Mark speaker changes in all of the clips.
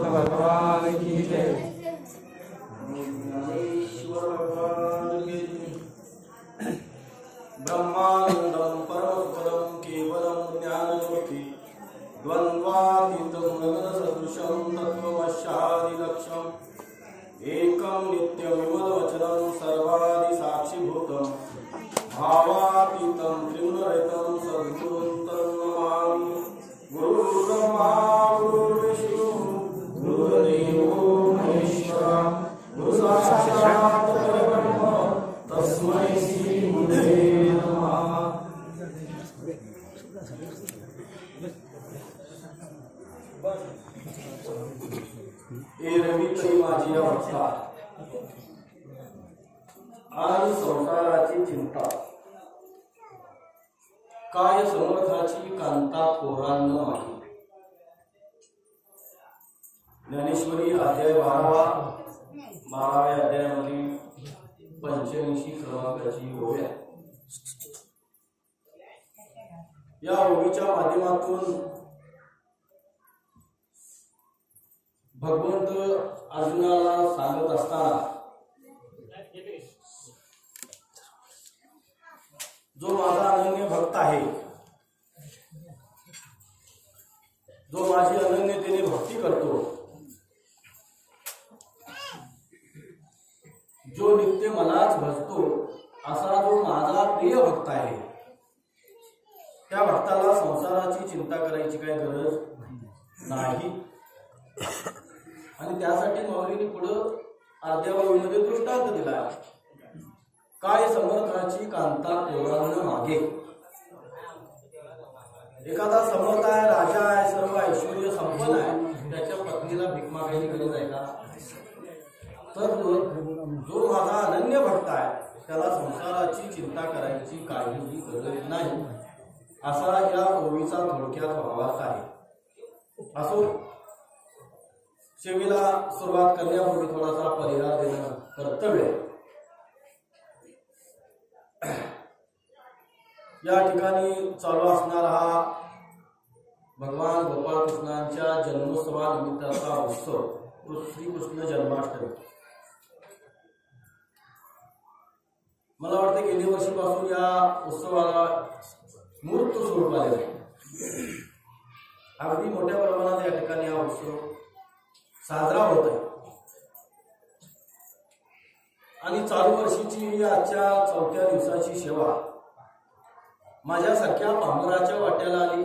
Speaker 1: भगवान की जय। ब्रह्मानंदं परमपदं केवलं ज्ञानज्योति द्वन्द्वातीतं गगनसदृशं तत्त्वमस्यादिलक्ष्यम् एकं नित्यविमलवचनं सर्वादिसाक्षिभूतं भावातीतं त्रिगुणरहितं सद्गुरुं तं नमामि। गुरुर्ब्रह्मा गुरुर्विष्णु गुरुर्देवो महेश्वरः गुरुसाक्षात् परब्रह्म तस्मै श्री गुरुवे नमः। एरवी माझी अवस्था आणि संसाराची चिंता काय समर्थाची कांता कोरांना आहे। ज्ञानेश्वरी अध्याय 12व्या अध्यायामध्ये 85 क्रमांकाची ओळ आहे। या ओळीच्या माध्यमातून भगवंत अर्जुनाला सांगत असताना जो माझा अनन्य भक्त आहे, जो माझी अनन्यतेने भक्ती करतो, जो नित्य मलाच भजतो, असा जो माझा प्रिय भक्त आहे, त्या भक्ताला संसाराची चिंता करायची काही गरज नाही। आणि त्यासाठी माऊलीने पुढे अर्ध्या ओळीमध्ये दृष्टांत दिला। काय समर्थाची कांता कोरांना मागे। एखादा समर्थ आहे, राजा आहे, सर्व ऐश्वर्य संपन्न आहे, त्याच्या पत्नीला भीक मागायची गरज आहे का? तर जो माझा अनन्य भक्त आहे त्याला संसाराची चिंता करायची काहीही गरज नाही, असा या ओळीचा थोडक्यात भावार्थ आहे। असो, सेवेला सुरुवात करण्यापूर्वी थोडासा परिहार देणं कर्तव्य आहे। या ठिकाणी चालू असणारा हा भगवान गोपाळकृष्णांच्या जन्मोत्सवानिमित्ताचा उत्सव श्रीकृष्ण जन्माष्टमी। मला वाटतं गेल्या वर्षीपासून या उत्सवाला मूर्त स्वरूप आलेलं आहे। अगदी मोठ्या प्रमाणात या ठिकाणी हा उत्सव साजरा होत आहे आणि चालू वर्षीची आजच्या 4थ्या दिवसाची सेवा माझ्यासारख्या पामराच्या वाट्याला आली,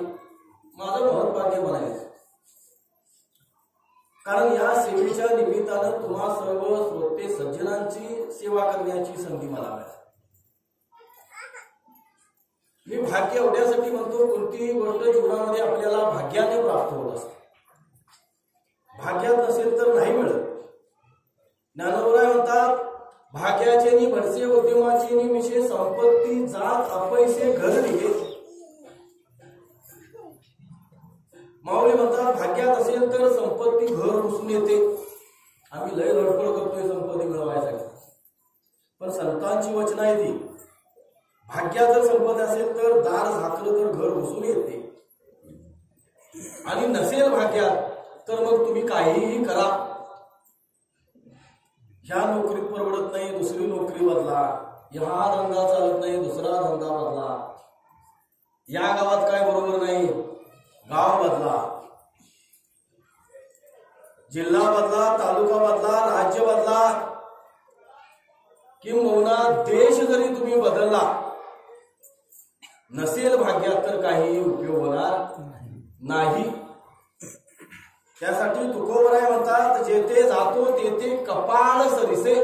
Speaker 1: माझं महत्भाग्य म्हणायचं। कारण या सेवेच्या निमित्तानं तुम्हा सर्व श्रोते सज्जनांची सेवा करण्याची संधी मला मिळाली। मी भाग्य एवढ्यासाठी म्हणतो, कोणतीही गोष्ट जीवनामध्ये आपल्याला भाग्याने प्राप्त होत असते, भाग्यात नसेल तर नाही मिळत। ज्ञानोबराय म्हणतात, भाग्याचे नि भरसे उद्यमाची नि मिशे संपत्ती जात अपैसे घर निघे। माऊली म्हणतात, भाग्यात असेल तर संपत्ती घर घुसून येते। आम्ही लय धडपड करतोय संपत्ती मिळवायसाठी, पण संतांची वचन आहे ती, भाग्यात जर संपत्ती असेल तर दार झाकलं तर घर घुसून येते, आणि नसेल भाग्यात तर मग तुम्ही काहीही करा, ह्या नोकरीत परवडत नाही दुसरी नोकरी बदला, ह्या धंदा चालत नाही दुसरा धंदा बदला, या गावात काय बरोबर नाही गाव बदला, जिल्हा बदला, तालुका बदला, राज्य बदला, किंबहुना देश जरी तुम्ही बदलला, नसेल भाग्यात तर काही उपयोग होणार नाही। त्यासाठी तुकोबराय म्हणतात, जेथे जातो तेथे कपाळ सरिसे।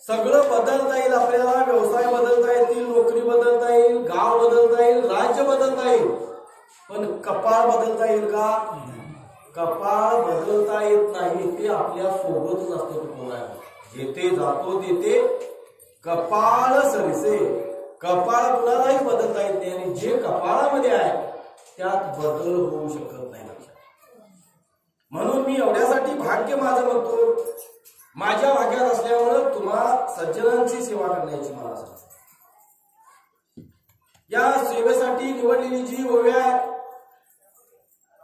Speaker 1: सगळं बदलता येईल आपल्याला, व्यवसाय बदलता येतील, नोकरी बदलता येईल, गाव बदलता येईल, राज्य बदलता येईल, पण कपाळ बदलता येईल का? कपाळ बदलता येत नाही, ते आपल्या सोबतच असतं। तुकोबराय जेथे जातो तेथे कपाळ सरिसे। कपाळ कुणालाही बदलता येत नाही, आणि जे कपाळामध्ये आहे त्यात बदल होऊ शकत नाही। म्हणून मी एवढ्यासाठी भाग्य माझं म्हणतो, माझ्या भाग्यात असल्यामुळे तुम्हा सज्जनांची सेवा करण्याची मला संधी। या सेवेसाठी निवडलेली जी ओव्या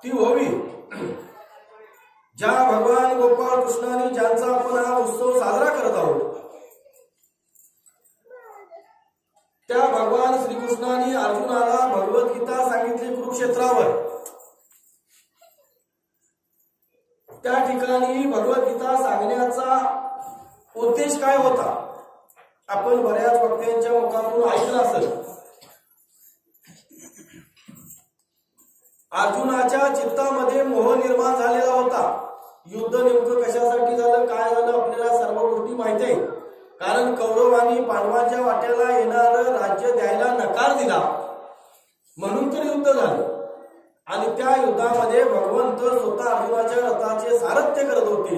Speaker 1: ती व्हावी. ज्या भगवान गोपाळ कृष्णाने ज्यांचा आपण हा उत्सव साजरा करत आहोत, त्या भगवान श्रीकृष्णाने अर्जुनाला भगवद्गीता सांगितली कुरुक्षेत्रावर. त्या ठिकाणी भगवद्गीता सांगण्याचा उद्देश काय होता आपण बऱ्याच वक्त्यांच्या मुखातून ऐकलं असेल. अर्जुनाच्या चित्तामध्ये मोह निर्माण झालेला होता. युद्ध नेमकं कशासाठी झालं, काय झालं, आपल्याला सर्व गोष्टी माहिती आहे. कारण कौरवांनी पांडवांच्या वाट्याला येणारं राज्य द्यायला नकार दिला म्हणून तर युद्ध झालं. आणि त्या युद्धामध्ये भगवंत स्वतः अर्जुनाच्या रथाचे सारथ्य करत होते.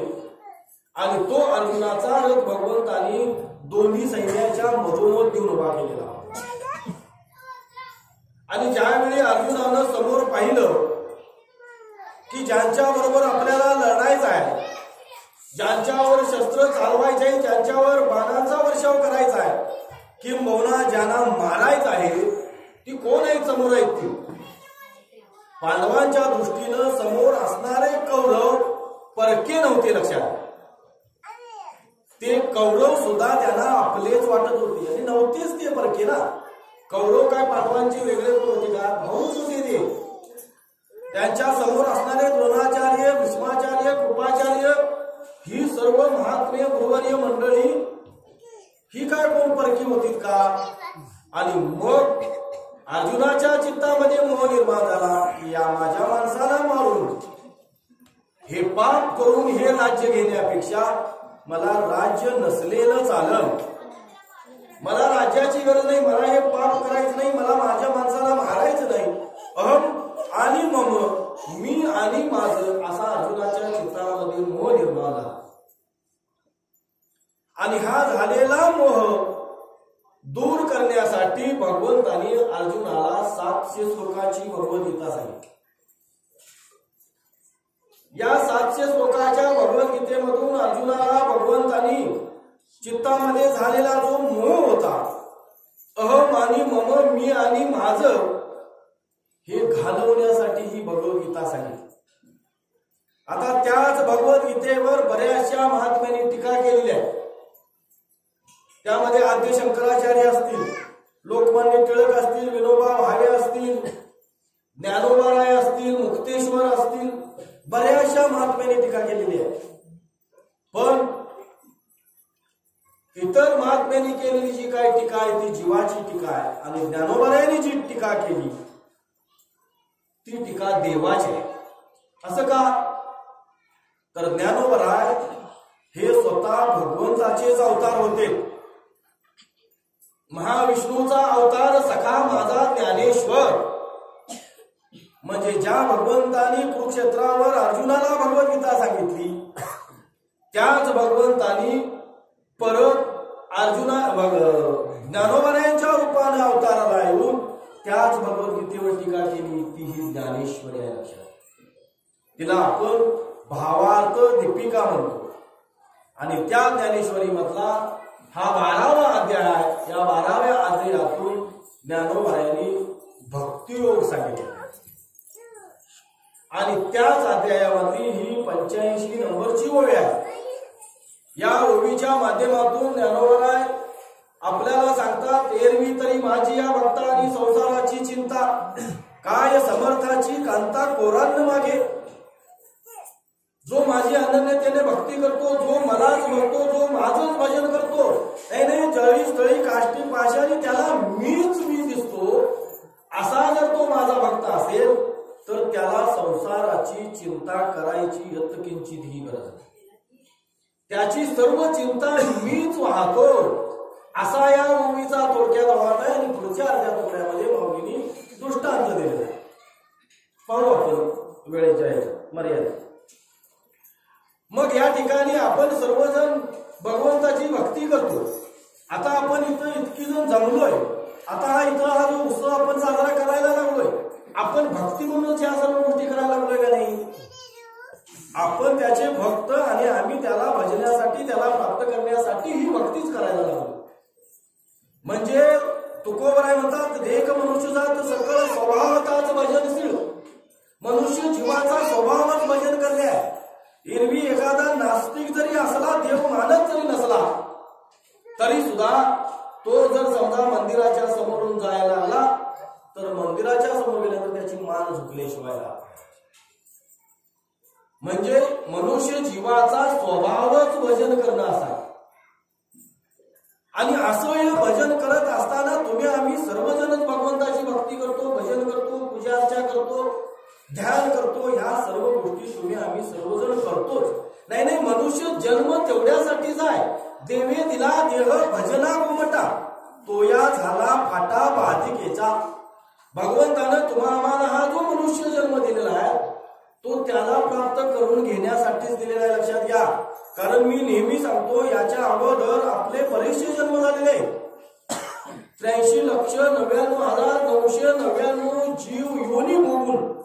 Speaker 1: आणि तो अर्जुनाचा रथ भगवंतांनी दोन्ही सैन्याच्या मधोमध देऊन उभा केलेला. आणि ज्यावेळी अर्जुनानं समोर पाहिलं की ज्यांच्या बरोबर आपल्याला लढायचं आहे, ज्यांच्यावर शस्त्र चालवायचे आहे, ज्यांच्यावर बाणांचा वर्षाव करायचा आहे, किंबहुना ज्यांना मारायचं आहे, ती कोण आहेत समोर आहेत ती पांडवांच्या दृष्टीनं समोर असणारे कौरव परके नव्हते. लक्षात, ते कौरव सुद्धा त्यांना आपलेच वाटत होते आणि नव्हतेच ते परके ना. कौरव काय पांडवांचे वेगळे होते का, भाऊच होते ते. त्यांच्या समोर असणारे द्रोणाचार्य, भीष्माचार्य, कृपाचार्य ही सर्व महात्म्य गुरुवर्य मंडळी ही काय कोण परकी होती का. आणि मग अर्जुनाच्या चित्तामध्ये मोह निर्माण झाला की या माझ्या माणसाला मारून हे पाप करून हे राज्य घेण्यापेक्षा मला राज्य नसलेलं चाललं. मला राज्याची गरज नाही, मला हे पाप करायचं नाही, मला माझ्या माणसाला मारायचं नाही. अहम आणि मम, मी आणि माझं, असा अर्जुनाच्या चित्तामध्ये मोह निर्माण झाला. आणि हा झालेला मोह दूर करण्यासाठी भगवंतांनी अर्जुनाला 700 श्लोकाची भगवद्गीता सांगितली. या 700 श्लोकाच्या भगवद्गीतेमधून अर्जुनाला भगवंतांनी चित्तामध्ये झालेला जो मोह होता, अहम आणि मम, मी आणि माझं, हे घालवण्यासाठी ही भगवद्गीता सांगितली. आता त्याच भगवद्गीतेवर बऱ्याचशा महात्म्यांनी टीका केलेली आहे. त्यामध्ये आद्य शंकराचार्य असतील, लोकमान्य टिळक असतील, विनोबा भावे असतील, ज्ञानोबाराय असतील, मुक्तेश्वर असतील, बऱ्याचशा महात्म्यांनी टीका केलेली आहे. पण इतर महात्म्यांनी केलेली जी काय टीका आहे ती जीवाची टीका आहे. आणि ज्ञानोबारायांनी जी टीका केली ती टीका देवाची आहे. असं का, तर ज्ञानोबाराय हे स्वतः भगवंताचेच अवतार होते. महाविष्णूचा अवतार सखा माझा ज्ञानेश्वर. म्हणजे ज्या भगवंतानी कुरुक्षेत्रावर अर्जुनाला भगवद्गीता सांगितली, त्याच भगवंतानी परत ज्ञानोबारायांच्या रूपाने अवताराला येऊन त्याच भगवद्गीतेवर टीका केली. ती ही ज्ञानेश्वरी आहे. लक्षात, तिला आपण भावार्थ दीपिका म्हणतो. आणि त्या ज्ञानेश्वरी मधला हा 12वा अध्याय. या 12व्या अध्यायातून ज्ञानोबारायांनी भक्तियोग सांगितला. आणि त्याच अध्यायामध्ये ही 85 नंबरची ओवी आहे. या ओवीच्या माध्यमातून ज्ञानोबाराय आपल्याला सांगतात, एरवी तरी माझी या भक्ता आणि संसाराची चिंता, काय समर्थाची कांता कोरांन मागे. जो माझी अनन्यतेने भक्ती करतो, जो मलाच म्हणतो, जो माझंच भजन करतो, त्याने जळी स्थळी काष्टी पाशाने त्याला मीच मी दिसतो, असा जर तो माझा भक्त असेल तर त्याला संसाराची चिंता करायची यत्किंचितही गरज नाही. त्याची सर्व चिंता मीच वाहतो, असा या ओवीचा थोडक्यात वाट आहे. आणि पुढच्या अर्ध्या तुकड्यामध्ये माऊलींनी दृष्टांत दिलेला आहे. पाहू आपण वेळेच्या मर्यादेत. मग या ठिकाणी आपण सर्वजण भगवंताची भक्ती करतो. आता आपण इथं इतकी जण जमलोय, आता हा जो उत्सव आपण साजरा करायला लागलोय, आपण भक्ती म्हणूनच या सर्व गोष्टी करायला लागलोय का नाही. आपण त्याचे भक्त आणि आम्ही त्याला भजण्यासाठी, त्याला प्राप्त करण्यासाठी ही भक्तीच करायला लागलो. म्हणजे तुकोबराय म्हणतात, एक मनुष्य जात सकळ स्वभावताच भजनशील. मनुष्य जीवाचा स्वभावच भजन करणे आहे। एरवी एखादा नास्तिक जरी असला, देव मानत जरी नसला, तरी सुद्धा तो जर समजा मंदिराच्या समोरून जायला लागला तर मंदिराच्या समोर गेल्यानंतर त्याची मान झुकल्याशिवाय राहत। म्हणजे मनुष्य जीवाचा स्वभावच भजन करणं असा। आणि असं हे भजन करत असताना तुम्ही आम्ही सर्वजणच भगवंताची भक्ती करतो, भजन करतो, पूजा अर्चा करतो, ध्यान करतो, ह्या सर्व गोष्टी तुम्ही आम्ही सर्वजण करतोच। नाही नाही, मनुष्य जन्म तेवढ्यासाठीच आहे। देवे दिला देह भजना गोमटा, तोया झाला फाटा बाधिकेचा। भगवंतानं तुम्हा आम्हाला हा जो मनुष्य जन्म दिलेला आहे तो त्याला प्राप्त करून घेण्यासाठीच दिलेला आहे, लक्षात घ्या। कारण मी नेहमी सांगतो, याच्या अगोदर आपले बरेचसे जन्म झालेले 83,99,999 जीव योनी भोगून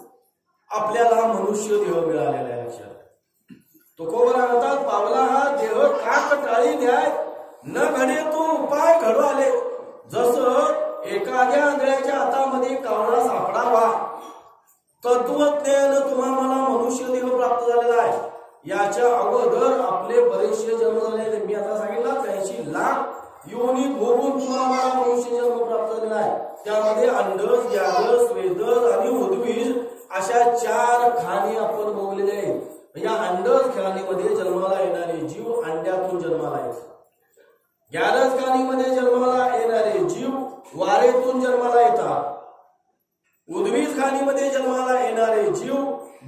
Speaker 1: आपल्याला मनुष्य देह मिळालेला आहे, लक्षात। तुकोबरा म्हणतात, पावला हा देह का कटाळी द्याय, न घडे तो उपाय घडू आले। जसं एखाद्या आंधळ्याच्या हातामध्ये कावळा सापडावा, तत्वज्ञान तुम्हा मला मनुष्य देह प्राप्त झालेला आहे। याच्या अगोदर आपले बरेचसे जन्म झालेले, मी आता सांगितलं 83 लाख योनी भोगून तुम्हाला मनुष्य जन्म प्राप्त झालेला आहे। त्यामध्ये अंडज, ग्यारस, वेदज आणि उद्भिज अशा 4 खाणी आपण भोगलेले आहेत। या अंडज खाणीमध्ये जन्माला येणारे जीव अंड्यातून जन्माला येतात, ग्यारस खाणीमध्ये जन्माला येणारे जीव वारेतून जन्माला येतात, उद्भिज खाणीमध्ये जन्माला येणारे जीव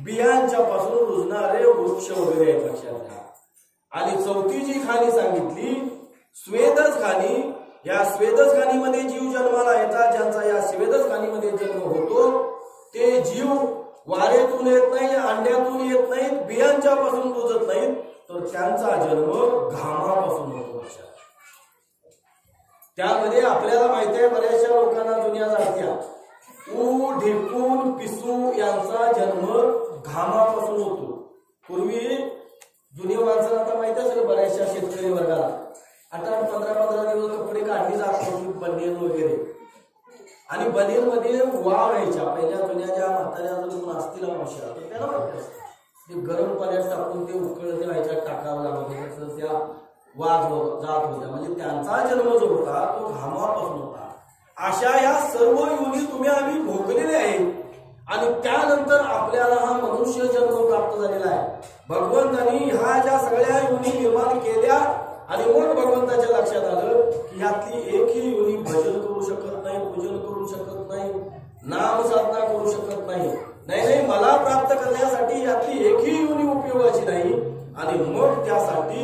Speaker 1: बियांच्या पासून रुजणारे वृक्ष वगैरे आहेत, लक्षात घ्या। आणि चौथी जी खाणी सांगितली स्वेदज खाणी, या स्वेदज खाणीमध्ये जीव जन्माला येतात, ज्यांचा या स्वेदज खाणीमध्ये जन्म होतो ते जीव वारेतून येत नाही, अंड्यातून येत नाहीत, बियांच्या पासून रुजत नाहीत, तर त्यांचा जन्म घामापासून होतो, लक्षात। त्यामध्ये आपल्याला माहिती आहे, बऱ्याचशा लोकांना जुन्या जात्या ऊ, ढेकून, पिसू यांचा जन्म घामापासून होतो। पूर्वी जुनी माणसाला आता माहिती असेल, बऱ्याचशा शेतकरी वर्गाला 8-15 दिवस कपडे काढली जात होती, बनियन वगैरे। आणि बनियन मध्ये वाव व्हायच्या, पहिल्या जुन्या ज्या म्हाताऱ्या जर असतील मावश्या तर त्याला माहिती असते, ते गरम पाण्यात टाकून ते उकळत व्हायच्या, टाकावं लागत, त्या वाद जात होत्या। म्हणजे त्यांचा जन्म जो होता तो घामापासून होता। अशा या सर्व योनी तुम्ही आम्ही भोगलेले आहेत आणि त्यानंतर आपल्याला हा मनुष्य जन्म प्राप्त झालेला आहे। भगवंतांनी ह्या ज्या सगळ्या योनी निर्माण केल्या आणि मग भगवंताच्या लक्षात आलं की यातली एकही योनी भजन करू शकत नाही, पूजन करू शकत नाही, नाम साधना करू शकत नाही, नाही मला प्राप्त करण्यासाठी यातली एकही योनी उपयोगाची नाही। आणि मग त्यासाठी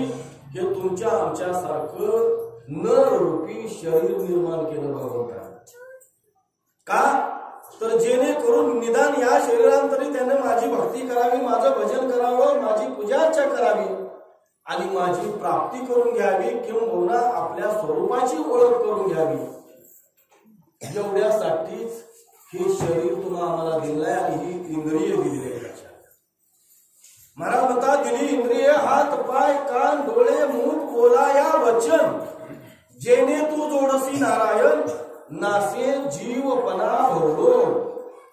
Speaker 1: हे तुमच्या आमच्या सारखं नर रूपी शरीर निर्माण केलं भगवंताने। का तर जेणेकरून निदान या शरीरांतरी त्याने माझी भक्ती करावी, माझं भजन करावं, माझी पूजा अर्चा करावी आणि माझी प्राप्ती करून घ्यावी, किंबहुना आपल्या स्वरूपाची ओळख करून घ्यावी, एवढ्यासाठीच हे शरीर तुम्हाला आम्हाला दिलंय आणि ही इंद्रिय दिलेली आहे। महाराज म्हणतात, दिली इंद्रिय हात पाय कान डोळे मुख बोला या वचन, जेणे तू जोडसी नारायण नासे जीवपणा भरलो।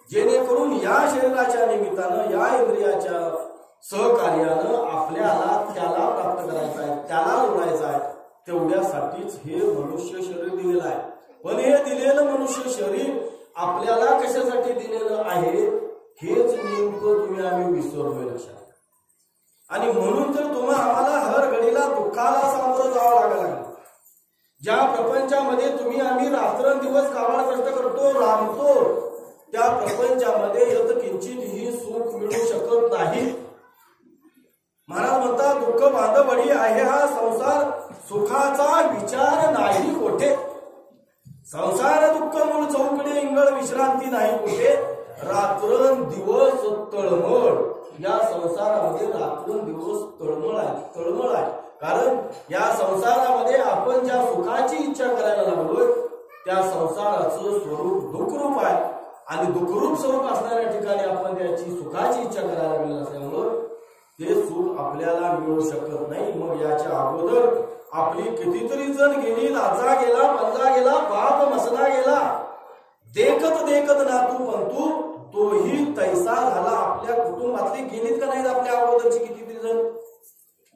Speaker 1: जेणेकरून या शरीराच्या निमित्तानं, या इंद्रियाच्या सहकार्यानं आपल्याला त्याला प्राप्त करायचं आहे, त्याला जोडायचं आहे, तेवढ्यासाठीच हे मनुष्य शरीर दिलेलं आहे। पण हे दिलेलं मनुष्य शरीर आपल्याला कशासाठी दिलेलं आहे हेच नेमकं तुम्ही आम्ही विसरलोय, लक्षात। आणि म्हणून तर तुम्हाला आम्हाला हर घडीला दुःखाला सामोरं जावं लागलं। ज्या प्रपंचामध्ये तुम्ही आम्ही रात्रंदिवस काबाड कष्ट करतो, राबतो, त्या प्रपंचामध्ये यत्किंचितही सुख मिळू शकत नाही। महाराज म्हणतात, दुःख बांधवडी आहे हा संसार, सुखाचा विचार नाही कोठे। संसार दुःख मूळ चौकडे, इंगळ विश्रांती नाही कुठे, रात्रंदिवस तळमळ। या संसारामध्ये रात्रंदिवस तळमळ आहे, कारण या संसारामध्ये आपण ज्या सुखाची इच्छा करायला लागलोय त्या संसाराचं स्वरूप दुःखरूप आहे आणि दुःखरूप स्वरूप असणाऱ्या ठिकाणी आपण त्याची सुखाची इच्छा करायला लागलेली असल्यामुळं ते सुख आपल्याला मिळू शकत नाही। मग याच्या अगोदर आपली कितीतरी जण गेली, लाजा गेला, पंजा गेला, बाप मसना गेला, देखत देखत नातू पंतू तोही तैसा झाला. आपल्या कुटुंबातली गेलीत का नाहीत? आपल्या अगोदरची कितीतरी जण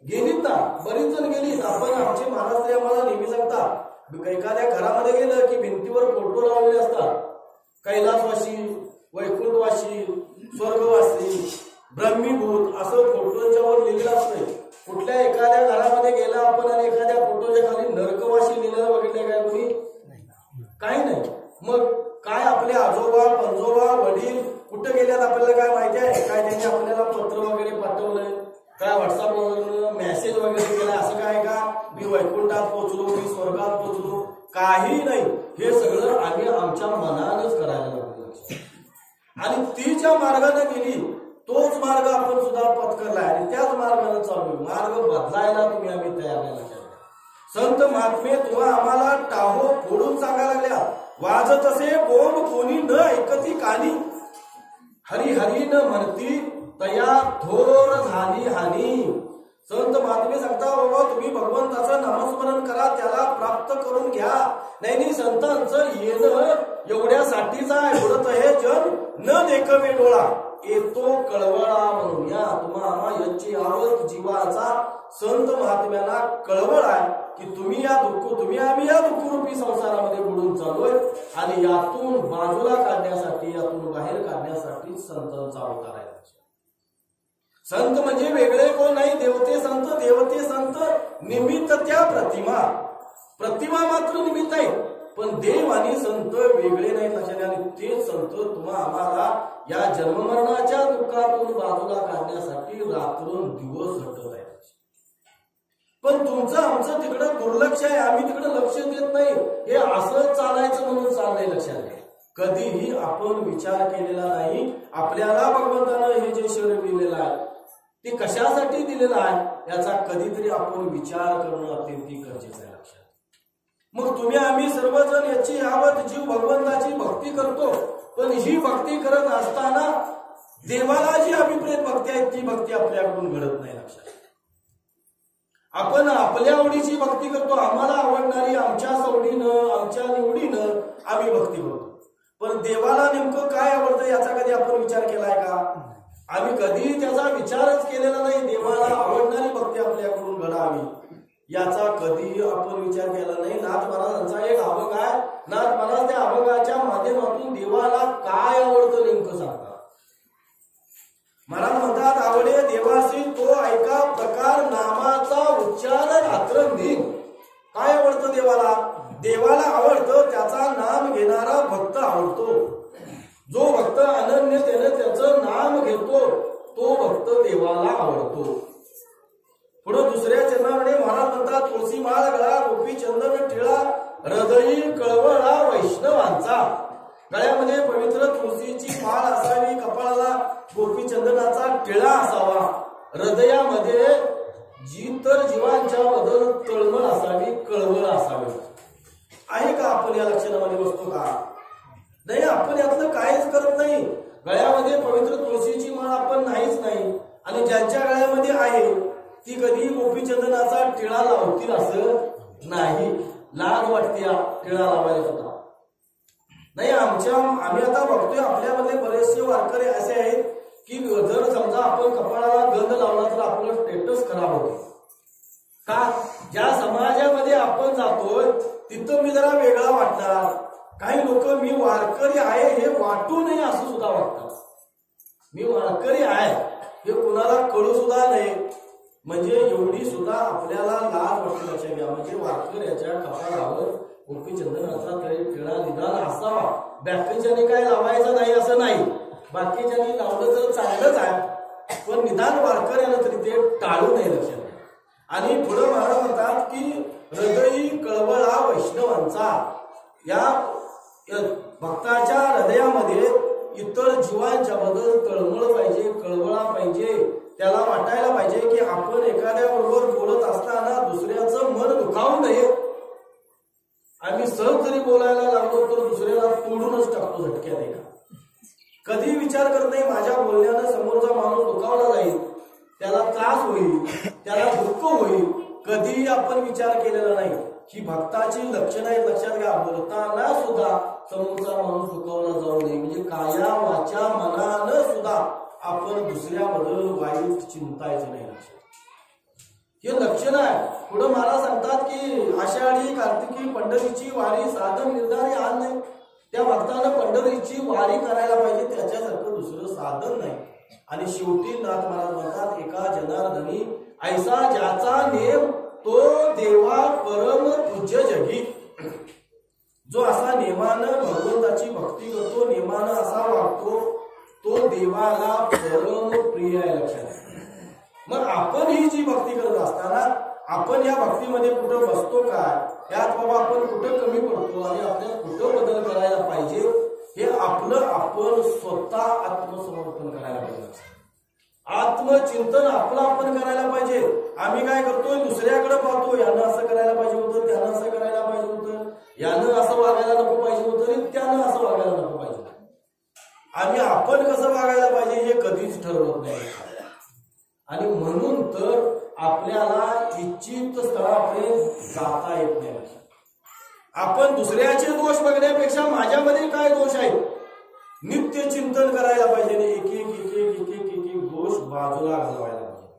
Speaker 1: गेलीत ना, बरीच जण गेलीत. आपण आमचे महाराष्ट्र आम्हाला नेहमी सांगतात, एखाद्या घरामध्ये गेलं की भिंतीवर फोटो लावलेले असतात. कैलासवासी, वैकुंठवासी, स्वर्गवासी, ब्रह्मीभूत असं फोटोच्यावर लिहिलेलं असतंय. कुठल्या एखाद्या घरामध्ये गेला आपण आणि एखाद्या फोटोच्या खाली नरकवासी लिहिलेलं बघितलं काय कोणी? काही नाही. मग काय आपले आजोबा पंजोबा वडील कुठे गेल्यात आपल्याला काय माहिती आहे? काय त्यांनी आपल्याला पत्र वगैरे पाठवलंय? काय व्हॉट्सअपवर मेसेज वगैरे केला? असं काय का मी वैकुंठात पोहोचलो, मी स्वर्गात पोहोचलो? काही नाही. हे सगळं आम्ही आमच्या मनानच करायला लागलो. आणि ती ज्या मार्गाने गेली तोच मार्ग आपण सुद्धा पत्करलाय आणि त्याच मार्गाने चालू. मार्ग बदलायला तुम्ही आम्ही तयार नाही. संत महात्मे तुम्हा आम्हाला टाहो फोडून सांगायला लागल्या. वाजत असे बोम कोणी न ऐकती कानी, हरी हरी न म्हणती तया थोर झाली हानी. संत महात्मे सांगता बाबा तुम्ही भगवंताचं नामस्मरण करा, त्याला प्राप्त करून घ्या. नाही संतांचं येणं एवढ्यासाठीच आहे. एवढं हे जन न देखवे डोळा येतो कळवळा म्हणून. या तुम्हा याची आवत जीवाचा संत महात्म्यांना कळवळ आहे की तुम्ही आम्ही या दुःखरूपी संसारामध्ये बुडून चाललोय आणि यातून बाजूला काढण्यासाठी, यातून बाहेर काढण्यासाठी संतांचा अवतार आहे. संत म्हणजे वेगळे कोण नाही, देवते संत. देवते संत निमित्त त्या प्रतिमा मात्र निमित्त आहे, पण देव आणि संत वेगळे नाही. आणि तेच संत तुम्हा आम्हाला या जन्ममरणाच्या दुःखातून बाजूला काढण्यासाठी रात्रून दिवस झटत आहेत. पण तुमचं आमचं तिकडं दुर्लक्ष आहे. आम्ही तिकडं लक्ष देत नाही. हे असं चालायचं म्हणून चाललंय. लक्षात घ्या, कधीही आपण विचार केलेला नाही. आपल्याला भगवंतानं हे जे शरीर दिलेलं आहे ते कशासाठी दिलेलं आहे याचा कधीतरी आपण विचार करणं अत्यंत गरजेचं आहे. लक्षात. मग तुम्ही आम्ही सर्वजण याची यावत जीव भगवंताची भक्ती करतो, पण ही भक्ती करत असताना देवाला जी अभिप्रेत भक्ती आहे ती भक्ती आपल्याकडून घडत नाही. लक्षात. आपण आपल्या आवडीची भक्ती करतो, आम्हाला आवडणारी आमच्या सवडीनं आमच्या निवडीनं आम्ही भक्ती करतो, पण देवाला नेमकं काय आवडतं याचा कधी आपण विचार केलाय का? आम्ही कधी त्याचा विचारच केलेला नाही. देवाला आवडणारी भक्ती आपल्याकडून घडावी याचा कधी आपण विचार केला नाही. नाथ महाराजांचा एक अभंग आहे. नाथ महाराज त्या अभंगाच्या माध्यमातून देवाला काय आवडतं नेमकं सांगतात. महाराज म्हणतात, आवडे देवासी तो ऐका प्रकार नामाचा उच्चार रात्रंदिन. काय आवडतं देवाला? देवाला आवडतं त्याचा नाम घेणारा भक्त आवडतो. जो भक्त अनन्यतेने त्याचं नाम घेतो तो भक्त देवाला आवडतो. पुढे दुसऱ्या चरणामध्ये महाराज म्हणतात, तुळशी माळ गळा गोपी चंदन टिळा हृदयी कळवळा वैष्णवांचा. गळ्यामध्ये पवित्र तुळशीची माळ असावी, कपाळाला गोपी चंदनाचा टिळा असावा, हृदयामध्ये जीवांच्या बद्दल तळमळ असावी, कळवळ असावी. आहे का आपण या लक्षणामध्ये बसतो का? नाही. आपण यातलं काहीच करत नाही. गळ्यामध्ये पवित्र तुळशीची माळ आपण नाहीच नाही, आणि ज्यांच्या गळ्यामध्ये आहे ती कधी गोपीचंदनाचा टिळा लावतील असं नाही. लाज वाटते टिळा लावायला सुद्धा नाही. आम्ही आता बघतोय आपल्यामध्ये बरेचसे वारकरी असे आहेत की जर समजा आपण कपाळाला गंध लावला तर आपलं स्टेटस खराब होतो. का? ज्या समाजामध्ये आपण जातोय तिथं मी जरा वेगळा वाटणार. काही लोक मी वारकरी आहे हे वाटू नये असं सुद्धा वाटतात. मी वारकरी आहे हे कुणाला कळू सुद्धा नाही. म्हणजे एवढी सुद्धा आपल्याला लाज वाटते. लक्षात घ्या. म्हणजे वारकऱ्याच्या कपाळावर गोपीचंदनाचा टिळा निदान असावा. बाकीच्याने काय लावायचा नाही असं नाही. बाकीच्यानी लावलं तर चांगलंच आहे, पण निदान वारकऱ्यानं तरी ते टाळू नये. लक्षात घ्या. आणि पुढे महाराज म्हणतात की हृदयी कळवळा वैष्णवांचा. या भक्ताच्या हृदयामध्ये इतर जीवांच्या बद्दल तळमळ पाहिजे, कळवळा पाहिजे. त्याला वाटायला पाहिजे की आपण एखाद्या बरोबर बोलत असताना दुसऱ्याचं मन दुखावू नये. आम्ही सहज जरी बोलायला लागलो तर दुसऱ्याला तोडूनच टाकतो झटक्यात. आहे का? कधी विचार करत नाही माझ्या बोलण्यानं समोरचा माणूस दुखावला जाईल, त्याला त्रास होईल, त्याला दुःख होईल. कधीही आपण विचार केलेला नाही. ही भक्ताची लक्षणं आहेत. लक्षात घ्या. बोलताना सुद्धा समोरचा माणूस दुखावला जाऊ नये, म्हणजे काया वाचा मनानं सुद्धा आपण दुसऱ्याबद्दल वाईट चिंतायचं नाही. हे लक्षण आहे. पुढे महाराज सांगतात की आषाढी कार्तिकी पंढरीची वारी साधन निर्धारी आण नाही. त्या भक्तानं पंढरीची वारी करायला पाहिजे, त्याच्यासारखं दुसरं साधन नाही. आणि शेवटी नाथ महाराज म्हणतात एका जनार्दनी ऐसा ज्याचा नेम तो देवा परम पूज्य जगी. जो असा नेमानं भगवंताची भक्ती करतो, नेमानं असा वागतो, तो देवाला परम प्रिय आहे. लक्षात. मग आपण ही जी भक्ती करत असताना आपण या भक्तीमध्ये कुठं बसतो काय, यात बाबा आपण कुठं कमी पडतो आणि आपल्याला कुठं बदल करायला पाहिजे, हे आपलं आपण स्वतः आत्मसमर्पण करायला पाहिजे. आत्मचिंतन आपलं आपण करायला पाहिजे. आम्ही काय करतोय, दुसऱ्याकडे पाहतो, यानं असं करायला पाहिजे होतं, त्यानं असं करायला पाहिजे होतं, यानं असं वागायला नको पाहिजे होतं आणि त्यानं असं वागायला नको पाहिजे. आम्ही आपण कसं वागायला पाहिजे हे कधीच ठरवत नाही. आणि म्हणून तर आपल्याला इच्छित स्थळापर्यंत जाता येत नाही. आपण दुसऱ्याचे दोष बघण्यापेक्षा माझ्यामध्ये काय दोष आहे नित्य चिंतन करायला पाहिजे. एक एक एक एक एक एक एक एक दोष बाजूला घालवायला पाहिजे.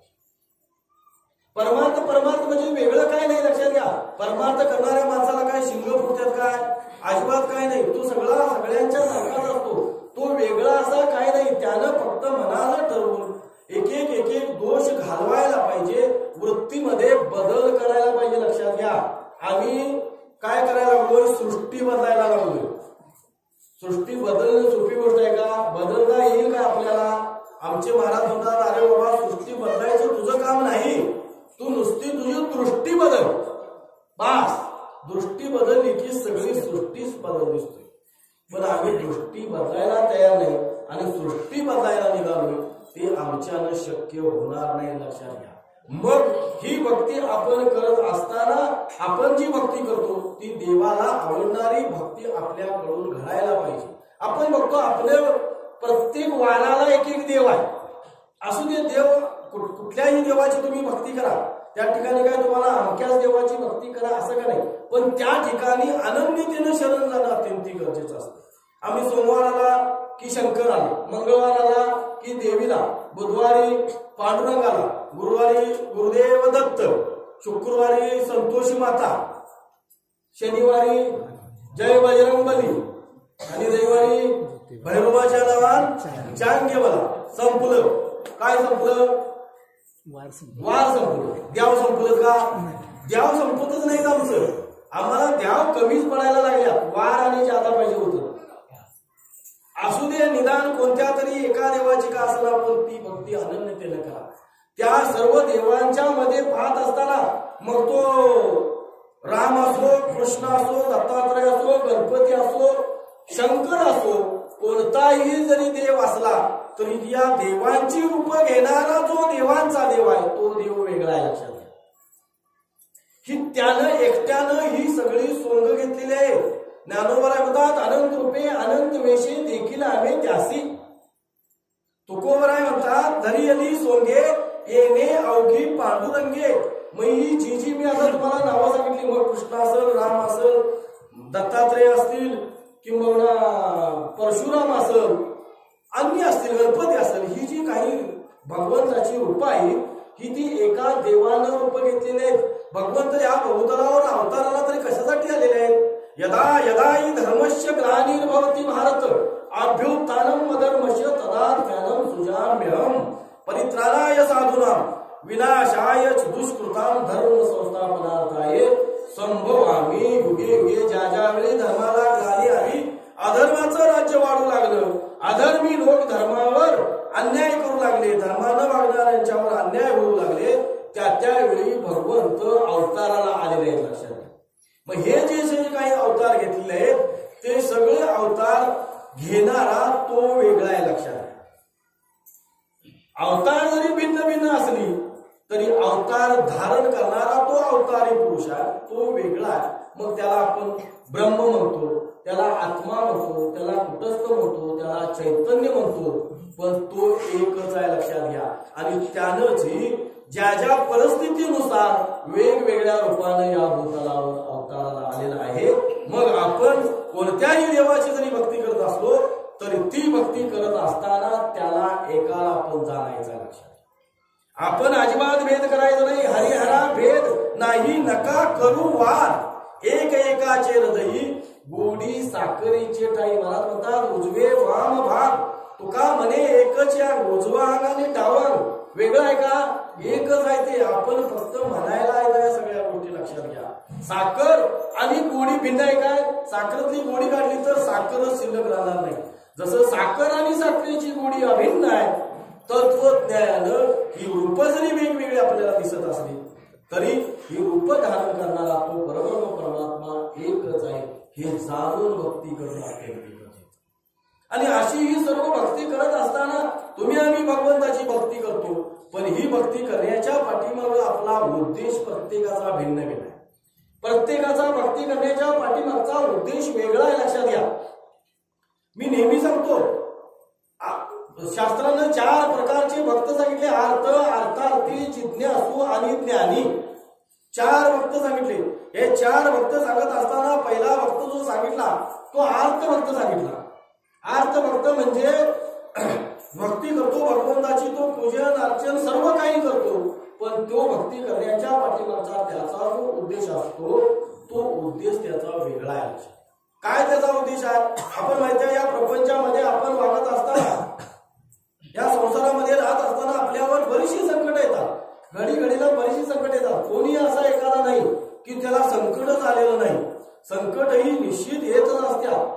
Speaker 1: परमार्थ परमार्थ म्हणजे वेगळं काय नाही. लक्षात घ्या, परमार्थ करणाऱ्या माणसाला काय शिंग फुटतात काय, अजिबात काय नाही. तो सगळा सगळ्यांच्या सारखाच असतो. तो वेगळा असा काय नाही. त्यानं फक्त मनाला ठरवून एक एक एक एक दोष घालवायला पाहिजे. वृत्तीमध्ये बदल करायला पाहिजे. लक्षात घ्या, आम्ही काय करायला लागलोय, सृष्टी बदलायला लागलोय. सृष्टी बदलणं सोपी गोष्ट आहे का? बदलता येईल का आपल्याला? आमचे महाराज म्हणतात अरे बाबा सृष्टी बदलायचं तुझं काम नाही, तू नुसती तुझी दृष्टी बदल. बास, दृष्टी बदलली की सगळी सृष्टीच बदल दिसतोय. पण आम्ही दृष्टी बदलायला तयार नाही आणि सृष्टी बदलायला निघालोय, ते आमच्यानं शक्य होणार नाही. लक्षात घ्या. मग ही भक्ती आपण करत असताना आपण जी भक्ती करतो ती देवाला आवडणारी भक्ती आपल्याकडून घडायला पाहिजे. आपण बघतो आपल्या प्रत्येक वाराला एक एक देव आहे. असू दे देव, कुठल्याही देवाची तुम्ही भक्ती करा, त्या ठिकाणी काय तुम्हाला अमक्याच देवाची भक्ती करा असं का नाही, पण त्या ठिकाणी अनन्यतेनं शरण जाणं अत्यंत गरजेचं असतं. आम्ही सोमवाराला की शंकराला, मंगळवाराला की देवीला, बुधवारी पांडुरंगाला, गुरुवारी गुरुदेव दत्त, शुक्रवारी संतोषी माता, शनिवारी जय बजरंगबली आणि रविवारी भैरवाच्या नावात चांगेवाला. संपलं. काय संपलं? वार संपलं. द्याव संपलं का? द्याव संपतच नाही आमचं. आम्हाला द्याव कमीच पडायला लागल्या, वार आणि जादा पाहिजे होतं. असू दे, निदान कोणत्या तरी एका देवाची का असला पण ती भक्ती अनन्यतेनं करा. त्या सर्व देवांच्या मध्ये पाहत असताना मग तो राम असो, कृष्ण असो, दत्तात्रय असो, गणपती असो, शंकर असो, कोणताही जरी देव असला तरी या देवांची रूप घेणारा जो देवांचा देव आहे तो देव वेगळा आहे. लक्षात घ्या की त्यानं एकट्यानं ही सगळी सोंग घेतलेली आहे. ज्ञानोबा म्हणतात अनंत रूपे अनंत वेशे देखील आम्ही त्यासी. तुकोबराय म्हणतात धरी अली सोंगे येणे अवघी पांडुरंगे. मग ही जी जी मी आता तुम्हाला नावं सांगितली, मग कृष्ण असेल, राम असेल, दत्तात्रय असतील किंवा परशुराम असेल, अन्य असतील, गणपती असेल, ही जी काही भगवंताची रूप आहे ही ती एका देवानं रूप घेतलेली आहेत. भगवंत या भूतलावर अवताराला तरी कशासाठी आलेले आहेत? यदा यदा हि धर्मस्य ग्लानिर्भवति भारत अभ्युत्थानं अधर्मस्य तदा ज्ञानं सृजाम्यहं परित्राणाय साधूनां विनाशाय च दुष्कृतां धर्म संस्थापनार्थाय संभवामि युगे युगे. ज्या ज्यावेळी धर्माला ग्लानी आली, अधर्माचं राज्य वाढू लागलं, अधर्मी लोक धर्मावर अन्याय करू लागले, धर्मानं वागणाऱ्यांच्यावर अन्याय होऊ लागले, त्यावेळी भगवंत अवताराला आलेले आहेत. लक्षात घ्या. मग हे जे काही अवतार घेतलेले आहेत ते सगळे अवतार घेणारा तो वेगळा आहे. लक्षात घ्या. अवतार जरी भिन्न भिन्न असली तरी अवतार धारण करणारा तो अवतारी पुरुष आहे, तो वेगळा आहे. मग त्याला आपण ब्रह्म म्हणतो, त्याला आत्मा म्हणतो, त्याला कुटस्थ म्हणतो, त्याला चैतन्य म्हणतो, पण तो एकच आहे. लक्षात घ्या. आणि त्यानंच ज्या ज्या परिस्थितीनुसार वेगवेगळ्या रूपाने या भूतलावर अवताराला आलेला आहे. मग आपण कोणत्याही देवाची जरी भक्ती करत असलो तरी ती भक्ती करत असताना त्याला एकाला आपण जाणायचा लक्षात. आपण अजिबात भेद करायचा नाही. हरिहरा भेद नाही नका करू वाद, एक एकाचे हृदयी गोडी साखरेचे ठाई. महाराज म्हणतात उजवे वाम भाग तुका म्हणे एकच या उजवा अंग आणि डावा अंग वेगळं आहे का? एकच आहे ते. आपण फक्त म्हणायला आहे या सगळ्या गोष्टी लक्षात घ्या. साखर आणि गोडी भिन्न आहे काय? साखरेतली गोडी काढली तर साखरच शिल्लक राहणार नाही. जसं साखर आणि साखरेची गोडी अभिन्न आहे, तत्वज्ञानानं ही रूप जरी वेगवेगळी आपल्याला दिसत असली तरी ही रूप धारण करणारा तो परब्रह्म परमात्मा एकच आहे हे जाणून भक्ती करणं अत्यंत गरजेचं. आणि अशी ही सर्व भक्ती करत असताना तुम्ही आम्ही भगवंताची भक्ती करतो, पण ही भक्ती करण्याच्या पाठीमागे आपला उद्देश प्रत्येकाचा भिन्न वेगळा आहे. प्रत्येकाचा भक्ती करण्याच्या पाठीमागचा उद्देश वेगळा आहे लक्षात घ्या. मी नेहमी सांगतो शास्त्रानं 4 प्रकारचे भक्त सांगितले. अर्थ, अर्थार्थी, जिज्ञासू आणि ज्ञानी. 4 भक्त सांगितले. हे 4 भक्त सांगत असताना पहिला भक्त जो सांगितला तो अर्थ भक्त सांगितला. अर्थ भक्त म्हणजे भक्ती करतो भगवंताची, तो पूजन अर्चन सर्व काही करतो, पण तो भक्ती करण्याच्या पाठीमागचा त्याचा जो उद्देश असतो तो उद्देश त्याचा वेगळा आहे. काय त्याचा उद्देश आहे? आपण माहिती आहे या प्रपंचामध्ये आपण वागत असताना, या संसारामध्ये राहत असताना आपल्यावर बरीचशी संकट येतात. घडी घडीला बरीचशी संकट येतात. कोणी असा एखादा नाही की त्याला संकटच आलेलं नाही. संकटही निश्चित येतच असतात.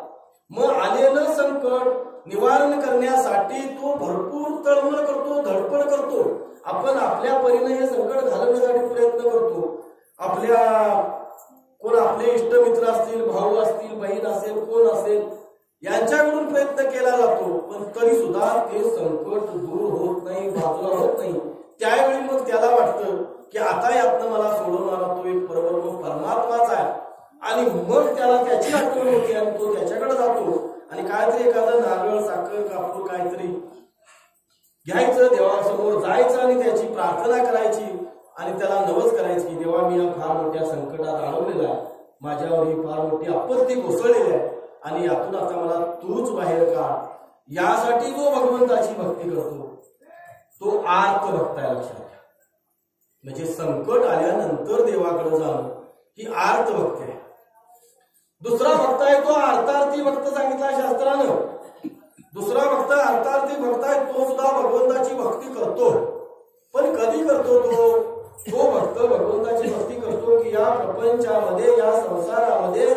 Speaker 1: मग आलेलं संकट निवारण करण्यासाठी तो भरपूर तळमळ करतो, धडपड करतो. आपण आपल्या परीने हे संकट घालवण्यासाठी प्रयत्न करतो. कोण आपले इष्टमित्र असतील, भाऊ असतील, बहीण असेल, कोण असेल, यांच्याकडून प्रयत्न केला जातो, पण तरी सुद्धा ते संकट दूर होत नाही, बाजूला होत नाही. त्यावेळी मग त्याला वाटतं की आता यातनं मला सोडवणारा तो एक परब्रह्म परमात्माच आहे. आणि मग त्याला त्याची आठवण होते आणि तो त्याच्याकडे जातो आणि काहीतरी एखादं नारळ, साखर, कापूर काहीतरी घ्यायचं, देवासमोर जायचं आणि त्याची प्रार्थना करायची आणि त्याला नवस करायची की देवा मी या फार मोठ्या संकटात अडवलेला आहे, माझ्यावर ही फार मोठी आपत्ती कोसळलेली आहे आणि यातून आता मला तूच बाहेर काढ. यासाठी जो भगवंताची भक्ती करतो तो आर्त भक्त आहे लक्षात घ्या. म्हणजे संकट आल्यानंतर देवाकडे जाणं ही आर्त भक्ती आहे. दुसरा भक्त आहे तो अर्थार्थी भक्त सांगितला शास्त्रानं. दुसरा भक्त अर्थार्थी भक्त आहे, तो सुद्धा भगवंताची भक्ती करतो. पण कधी करतो तो भक्त भगवंताची भक्ती करतो की या प्रपंचामध्ये, या संसारामध्ये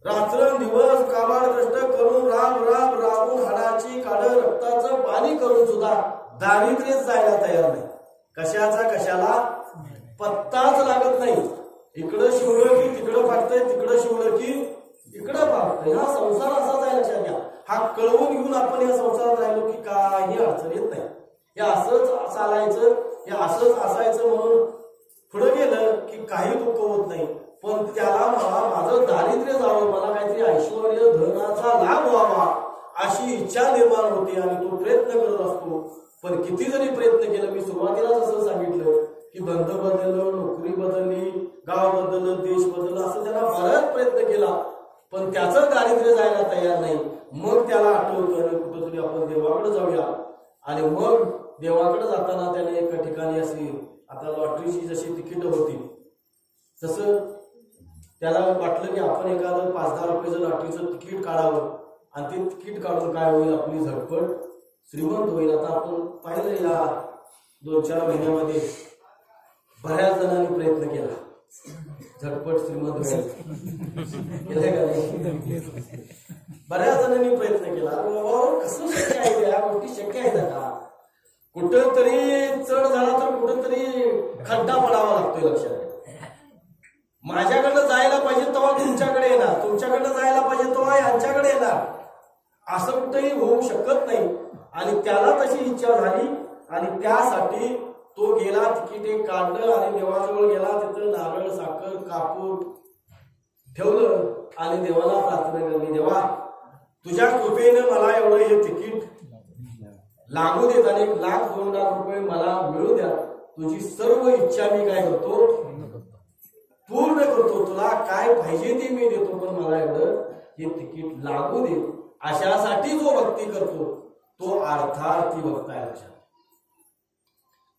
Speaker 1: रात्रंदिवस काबाड कष्ट करून राबून हाडाची काढ रक्ताचं पाणी करून सुद्धा दारिद्र्यच जायला तयार नाही. कशाला पत्ताच लागत नाही. इकडं शिवलं की तिकडं फाटतंय, तिकडं शिवलं की इकडं फाटतंय. हा संसार असाच आहे लक्षात घ्या. हा कळवून घेऊन आपण या संसारात राहिलो की काही अडचण येत नाही. हे असंच चालायचं, हे असंच असायचं म्हणून पुढे गेलं की काही दुःख होत नाही. पण त्याला मला माझं दारिद्र्य जावं, मला काहीतरी ऐश्वर्य धनाचा लाभ व्हावा अशी इच्छा निर्माण होते आणि तो प्रयत्न करत असतो. पण किती जरी प्रयत्न केला, मी सुरुवातीलाच असं सांगितलं की धंदा बदललं, नोकरी बदलली, गाव बदललं, देश बदललं, असं त्याला बराच प्रयत्न केला, पण त्याचं दारिद्र्य जायला तयार नाही. मग त्याला आठवतं कुठंतरी आपण देवाकडे जाऊया. आणि मग देवाकडे जाताना त्याने एका ठिकाणी अशी आता लॉटरीची जशी तिकीट होती तसं त्याला वाटलं की आपण एखादं 5-10 रुपयाचं लॉटरीचं तिकीट काढावं आणि ते तिकीट काढून काय होईल, आपली झटपट श्रीमंत होईल. आता आपण पाहिलं या 2-4 महिन्यामध्ये बऱ्याच जणांनी प्रयत्न केला झटपट श्रीमंत केलाय का नाही? बऱ्याच जणांनी प्रयत्न केला. कसं शक्य आहे, या गोष्टी शक्य आहेत का? कुठंतरी चढ झाला तर कुठंतरी खड्डा पडावा लागतोय लक्षात. माझ्याकडनं जायला पाहिजे तेव्हा तुमच्याकडे येणार, तुमच्याकडनं जायला पाहिजे तेव्हा यांच्याकडे येणार, असं कुठेही होऊ शकत नाही. आणि त्याला तशी इच्छा झाली आणि त्यासाठी तो गेला, तिकीट एक काढलं आणि देवाजवळ गेला. तिथं नारळ, साखर, कापूर ठेवलं आणि देवाला प्रार्थना केली, देवा तुझ्या कृपेने मला एवढं हे तिकीट लागू देत आणि 1,00,000-2 लाख रुपये मला मिळू द्या. तुझी सर्व इच्छा मी काय करतो, पूर्ण करतो. तुला काय पाहिजे ते मी देतो, पण मला एवढं हे तिकीट लागू दे, अशासाठी जो भक्ती करतो तो अर्थार्थी भक्त आहे. लक्षात.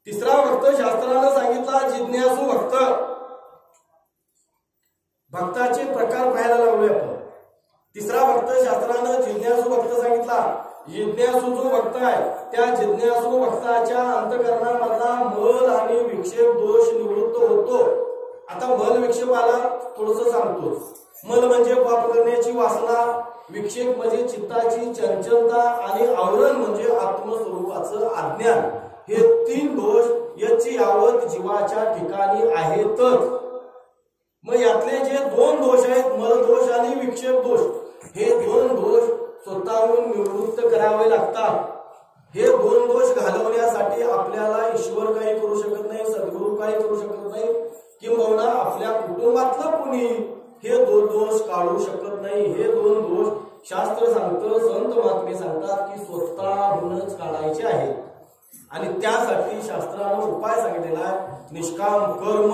Speaker 1: तिसरा भक्त शास्त्रानं सांगितला जिज्ञासू भक्त. भक्ताचे प्रकार पाहायला लागलोय आपण. तिसरा भक्त शास्त्रानं जिज्ञासू भक्त सांगितला. जिज्ञासू जो भक्त आहे त्या जिज्ञासू भक्ताच्या अंतःकरणामधला मल आणि विक्षेप दोष निवृत्त होतो. आता मल विक्षेप आला थोडस सांगतो. मल म्हणजे पाप करण्याची वासना, विक्षेप म्हणजे चित्ताची चंचलता आणि आवरण म्हणजे आत्मस्वरूपाचं अज्ञान. हे 3 दोष याची यावत जीवाच्या ठिकाणी आहेतच. मग यातले जे 2 दोष आहेत, मल दोष आणि विक्षेप दोष, हे 2 दोष स्वतःहून निवृत्त करावे लागतात. हे 2 दोष घालवण्यासाठी आपल्याला ईश्वर काही करू शकत नाही, सद्गुरू काही करू शकत नाही, किंबहुना आपल्या कुटुंबातलं कुणी हे 2 दोष काढू शकत नाही. हे 2 दोष शास्त्र सांगतं, संत महात्मे सांगतात की स्वतःहूनच काढायचे आहेत. आणि त्यासाठी शास्त्रानं उपाय सांगितलेला आहे. निष्काम कर्म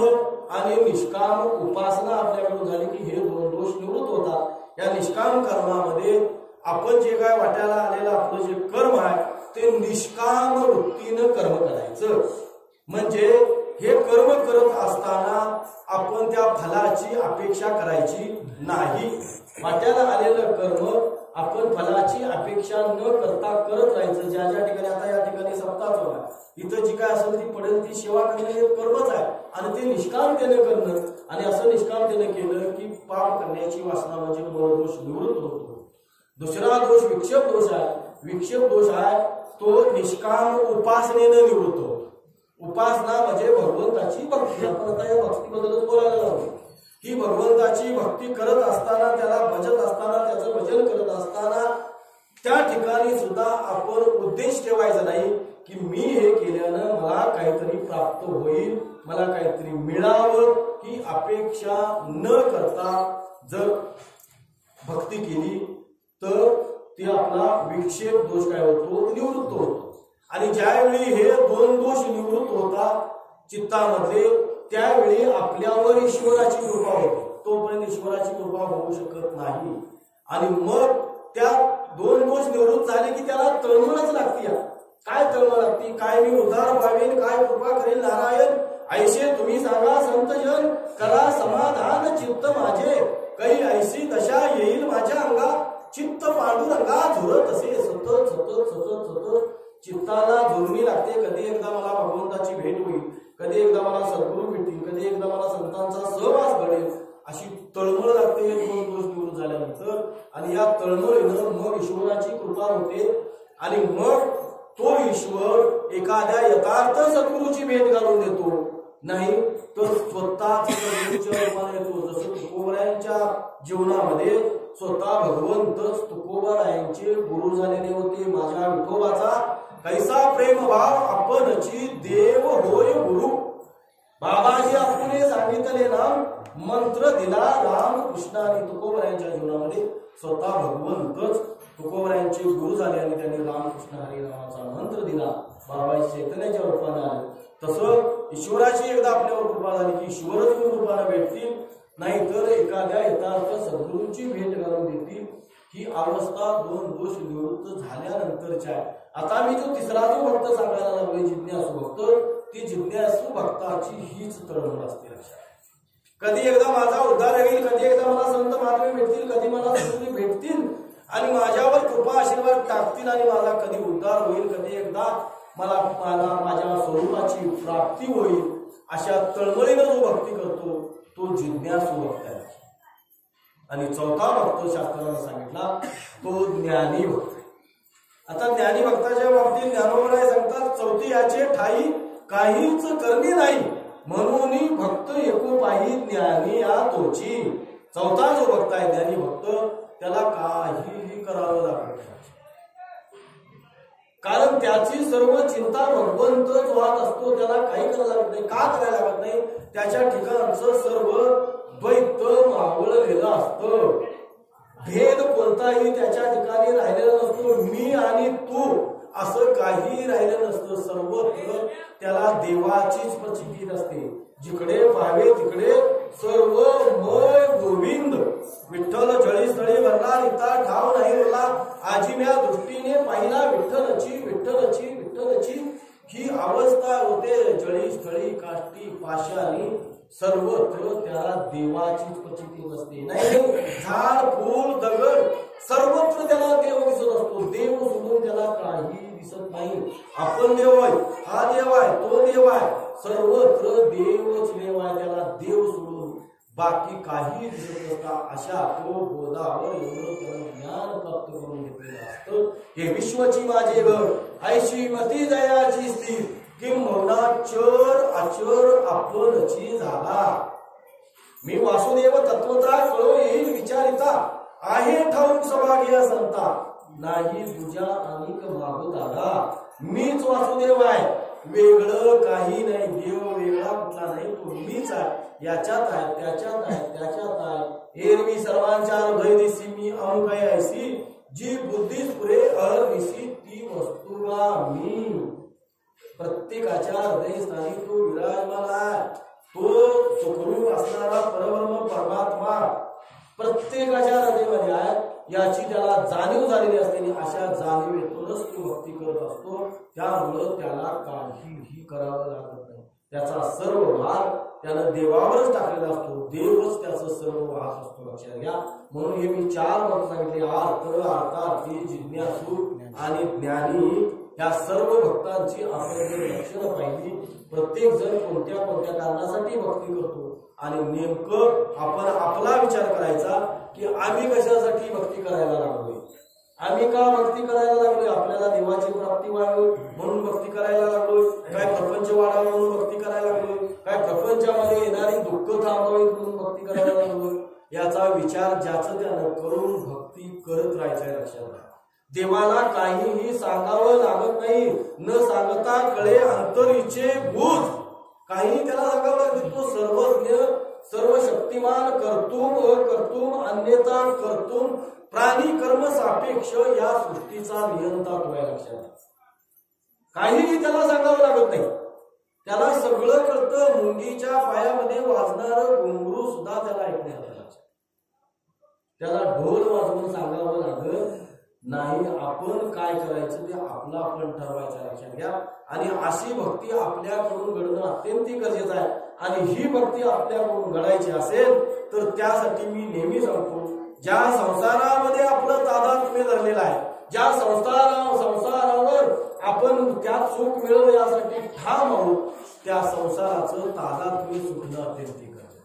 Speaker 1: आणि निष्काम उपासना आपल्याकडून झाली की हे 2 दोष निवृत्त होतात. या निष्काम कर्मामध्ये आपण जे काय वाट्याला आलेलं आपलं जे कर्म आहे ते निष्काम वृत्तीनं कर्म करायचं. म्हणजे हे कर्म करत असताना आपण त्या फलाची अपेक्षा करायची नाही. वाट्याला आलेलं कर्म आपण फलाची अपेक्षा न करता करत राहायचं. ज्या ज्या ठिकाणी आता या ठिकाणी सप्ताह चालू आहे, इथं जी काय असेल ती पडेल ती सेवा करणं हे कर्मच आहे आणि ते निष्कामतेने करणं. आणि असं निष्कामतेने केलं की पाप करण्याची वासना म्हणजे दोष निवृत्त होतो. दुसरा दोष विक्षेप दोष आहे. विक्षेप दोष आहे तो निष्काम उपासनेने निवृत्त होतो. उपासना म्हणजे भगवंताची भक्ती. आपण आता या भक्तीबद्दलच बोलायला लागलो. ही भगवंताची भक्ती करत असताना, त्याला भजत असताना, त्याचं भजन करत असताना त्या ठिकाणी सुद्धा आपण उद्देश ठेवायचा नाही की मी हे केल्यानं मला काहीतरी प्राप्त होईल, मला काहीतरी मिळावं, ही अपेक्षा न करता जर भक्ती केली तर ते आपला विक्षेप दोष काय होतो, निवृत्त होतो. आणि ज्यावेळी हे 2 दोष निवृत्त होतात चित्तामध्ये, त्यावेळी आपल्यावर ईश्वराची कृपा होते. तोपर्यंत ईश्वराची कृपा होऊ शकत नाही. आणि मग त्या 2 दोष निवृत्त झाले की त्याला तळमळच लागते. काय तळमळ लागते? काय मी उद्धार व्हावेन, काय कृपा करेल नारायण, ऐसे तुम्ही सांगा संतजन, करा समाधान चित्त माझे, काही ऐशी दशा येईल माझ्या अंगा, चित्त पांडुरंगा झुरत असे सतत सतत सतत सतत चित्ताला झुरणी लागते. कधी एकदा मला भगवंताची भेट होईल, कधी एकदा मला सद्गुरू भेटतील, कधी एकदा मला संतांचा सहवास घडेल, अशी तळमळ लागते हे 2 दोष निवृत्त झाल्यानंतर. आणि या तळमळीनं मग ईश्वराची कृपा होते आणि मग तो ईश्वर एखाद्या यथार्थ सद्गुरूची भेट घालून देतो. नाही तर स्वतःच सद्गुरूच्या रूपाने येतो. जसं तुकोबरायांच्या जीवनामध्ये स्वतः भगवंतच तुकोबरायांचे गुरु झालेले होते. माझ्या विठोबाचा कैसा प्रेम भाव आपणची देव होय गुरु, बाबाजी आपले सांगितले नाम, मंत्र दिला राम कृष्णाने. तुकोबरायांच्या जीवनामध्ये स्वतः भगवंतच तुकोबरायांचे गुरु झाले आणि त्यांनी रामकृष्ण हरी नावाचा मंत्र दिला. बाबाजी चैतन्याच्या रूपाने आले. तसं ईश्वराची एकदा आपल्यावर कृपा झाली की ईश्वरच रूपाने भेटतील, नाहीतर एखाद्या यथार्थ सद्गुरूंची भेट घालून देतील. ही अवस्था 2 दोष निवृत्त झाल्यानंतरची आहे. आता मी जो तिसरा जो भक्त सांगायला लागलोय जिज्ञासू भक्त, ती जिज्ञासू भक्ताची हीच तळमळ असते. कधी एकदा माझा उद्धार होईल, कधी एकदा मला संत महात्मे भेटतील, कधी मला सद्गुरू भेटतील आणि माझ्यावर कृपा आशीर्वाद टाकतील आणि माझा कधी उद्धार होईल, कधी एकदा मला माझ्या स्वरूपाची प्राप्ती होईल. अशा तळमळीनं जो भक्ती करतो तो जिज्ञासू भक्त आहे. आणि चौथा भक्त शास्त्रानं सांगितला तो ज्ञानी भक्त. आता ज्ञानी भक्ताच्या बाबतीत ज्ञानोबराय सांगतात, चौथी याचे ठाई काहीच करणे नाही, म्हणून भक्त एकोपाही ज्ञानी या तोची. चौथा जो भक्त आहे ज्ञानी भक्त, त्याला काहीही करावं लागत नाही, कारण त्याची सर्व चिंता भगवंतच वाहत असतो. त्याला काही करायला लागत नाही. का करायला लागत नाही? त्याच्या ठिकाणचं सर्व द्वैत मावळलेलं असतं. भेद कोणताही त्याच्या ठिकाणी राहिलेला नसतो. मी आणि तू असं काही राहिलं नसतं. सर्वत्र त्याला देवाचीच प्रचिती नसते. जिकडे पाहावे तिकडे सर्व मय गोविंद विठ्ठल जळीस्थळी भरला निता ठाव नाही उरला. आजिम्या दृष्टीने पाहिला विठ्ठलची विठ्ठलची विठ्ठलची ही अवस्था होते. जळीस्थळी काष्टी पाशानी सर्वत्र त्याला देवाचीच प्रचिती नसते. नाही झाड फूल दगड सर्वत्र त्याला देव दिसत असतो. देव सोडून त्याला काही दिसत नाही. आपण देव आहे, हा देव आहे, तो देव आहे, सर्वत्र देवच देव आहे. त्याला देव सोडून बाकी काही दिसत नसता. अशा तो बोधावर एवढं ज्ञान प्राप्त करून घेतलेलं असतं. हे विश्वची माझे घर ऐशी मती दयाची स्थिर किंबहुना चर अचर आपणची झाला. मी वासुदेव तत्वता कळो येईल विचारिता आहे ठाऊक सभाग्य संता नाही तुझ्या अनेक मागू दादा. मीच वासुदेव आहे, वेगळं काही नाही. देव वेगळा कुठला नाही, तो मीच आहे. याच्यात आहे, त्याच्यात आहे, त्याच्यात आहे. एरवी सर्वांच्या हृदय दिसी मी अमुक आहे ऐसी जी बुद्धीस पुरे अहर्निशी ती वस्तुगा मी. प्रत्येकाच्या हृदयस्थानी तो विराजमान आहे. तो सुखरूप असणारा परब्रह्म परमात्मा प्रत्येकाच्या हृदयामध्ये आहे. याची त्याला जाणीव झालेली असते. अशा जाणीवेतूनच तो भक्ती करत असतो. त्यामुळं त्याला काहीही करावं लागत नाही. त्याचा सर्व भार त्यानं देवावरच टाकलेला असतो. देवच त्याचं सर्व वाहत असतो. लक्षात घ्या. म्हणून हे मी 4 मत सांगितले. अर्थ अर्थार्थी जिज्ञासू आणि ज्ञानी या सर्व भक्तांची आपण लक्षणं पाहिली. प्रत्येक जण कोणत्या कोणत्या कारणासाठी भक्ती करतो आणि नेमकं आपण आपला विचार करायचा की आम्ही कशासाठी भक्ती करायला लागलोय. आम्ही का भक्ती करायला लागलोय. आपल्याला देवाची प्राप्ती व्हावी म्हणून भक्ती करायला लागलोय. काय प्रपंच वाढावा म्हणून भक्ती करायला लागलोय. काय प्रपंचामध्ये येणारी दुःख थांबवावी म्हणून भक्ती करायला लागलोय. याचा विचार ज्याचं त्यानं करून भक्ती करत राहायचंय. लक्षात घ्या. देवाला काहीही सांगावं लागत नाही. न सांगता कळे अंतरीचे गुज. काही त्याला सांगावं लागत. तो सर्वज्ञ सर्व शक्तिमान कर्तुम अकर्तुम अन्यथा कर्तुम प्राणी कर्म सापेक्ष या सृष्टीचा नियंता तो आहे. लक्षात. काहीही त्याला सांगावं लागत नाही. त्याला सगळं कळतं. मुंगीच्या पायामध्ये वाजणारं घुंगरू सुद्धा त्याला ऐकण्यात आलं. त्याला ढोल वाजवून सांगावं लागत नाही. आपण काय करायचं ते आपलं आपण ठरवायचं. लक्षात घ्या. आणि अशी भक्ती आपल्याकडून घडणं अत्यंत गरजेचं आहे. आणि ही भक्ती आपल्याकडून घडायची असेल तर त्यासाठी मी नेहमी सांगतो, ज्या संसारामध्ये आपलं तादात्म्य धरलेलं आहे, ज्या संसारावर आपण त्यात सुख मिळवलं यासाठी ठाम आहोत, त्या संसाराचं तादात्म्य सुटणं अत्यंत गरजेचं.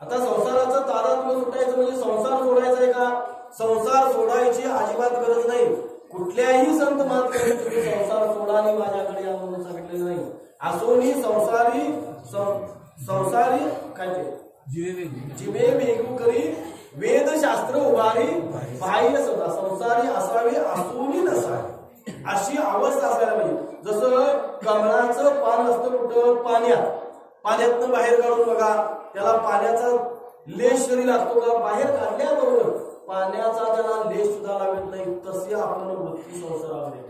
Speaker 1: आता संसाराचं तादात्म्य सुटायचं म्हणजे संसार सोडायचा आहे का. संसार सोडायची अजिबात गरज नाही. कुठल्याही संत महात्म्यांनी तुम्ही संसार सोडा आणि माझ्याकडे या म्हणून सांगितलेलं नाही. असोनी संसारी काय ते जिवे वेगू करी वेदशास्त्र उभारी बाह्य सदा संसारी असावे असोनी नसावे अशी अवस्था असायला पाहिजे. जसं कमळाचं पान असतं कुठं पाण्यात. पाण्यातनं बाहेर काढून बघा, त्याला पाण्याचा लेश जरी लागतो का, बाहेर काढल्याबरोबर पाण्याचा त्याला लेश सुद्धा लागत नाही. तसे आपण वृत्ती संसारामध्ये.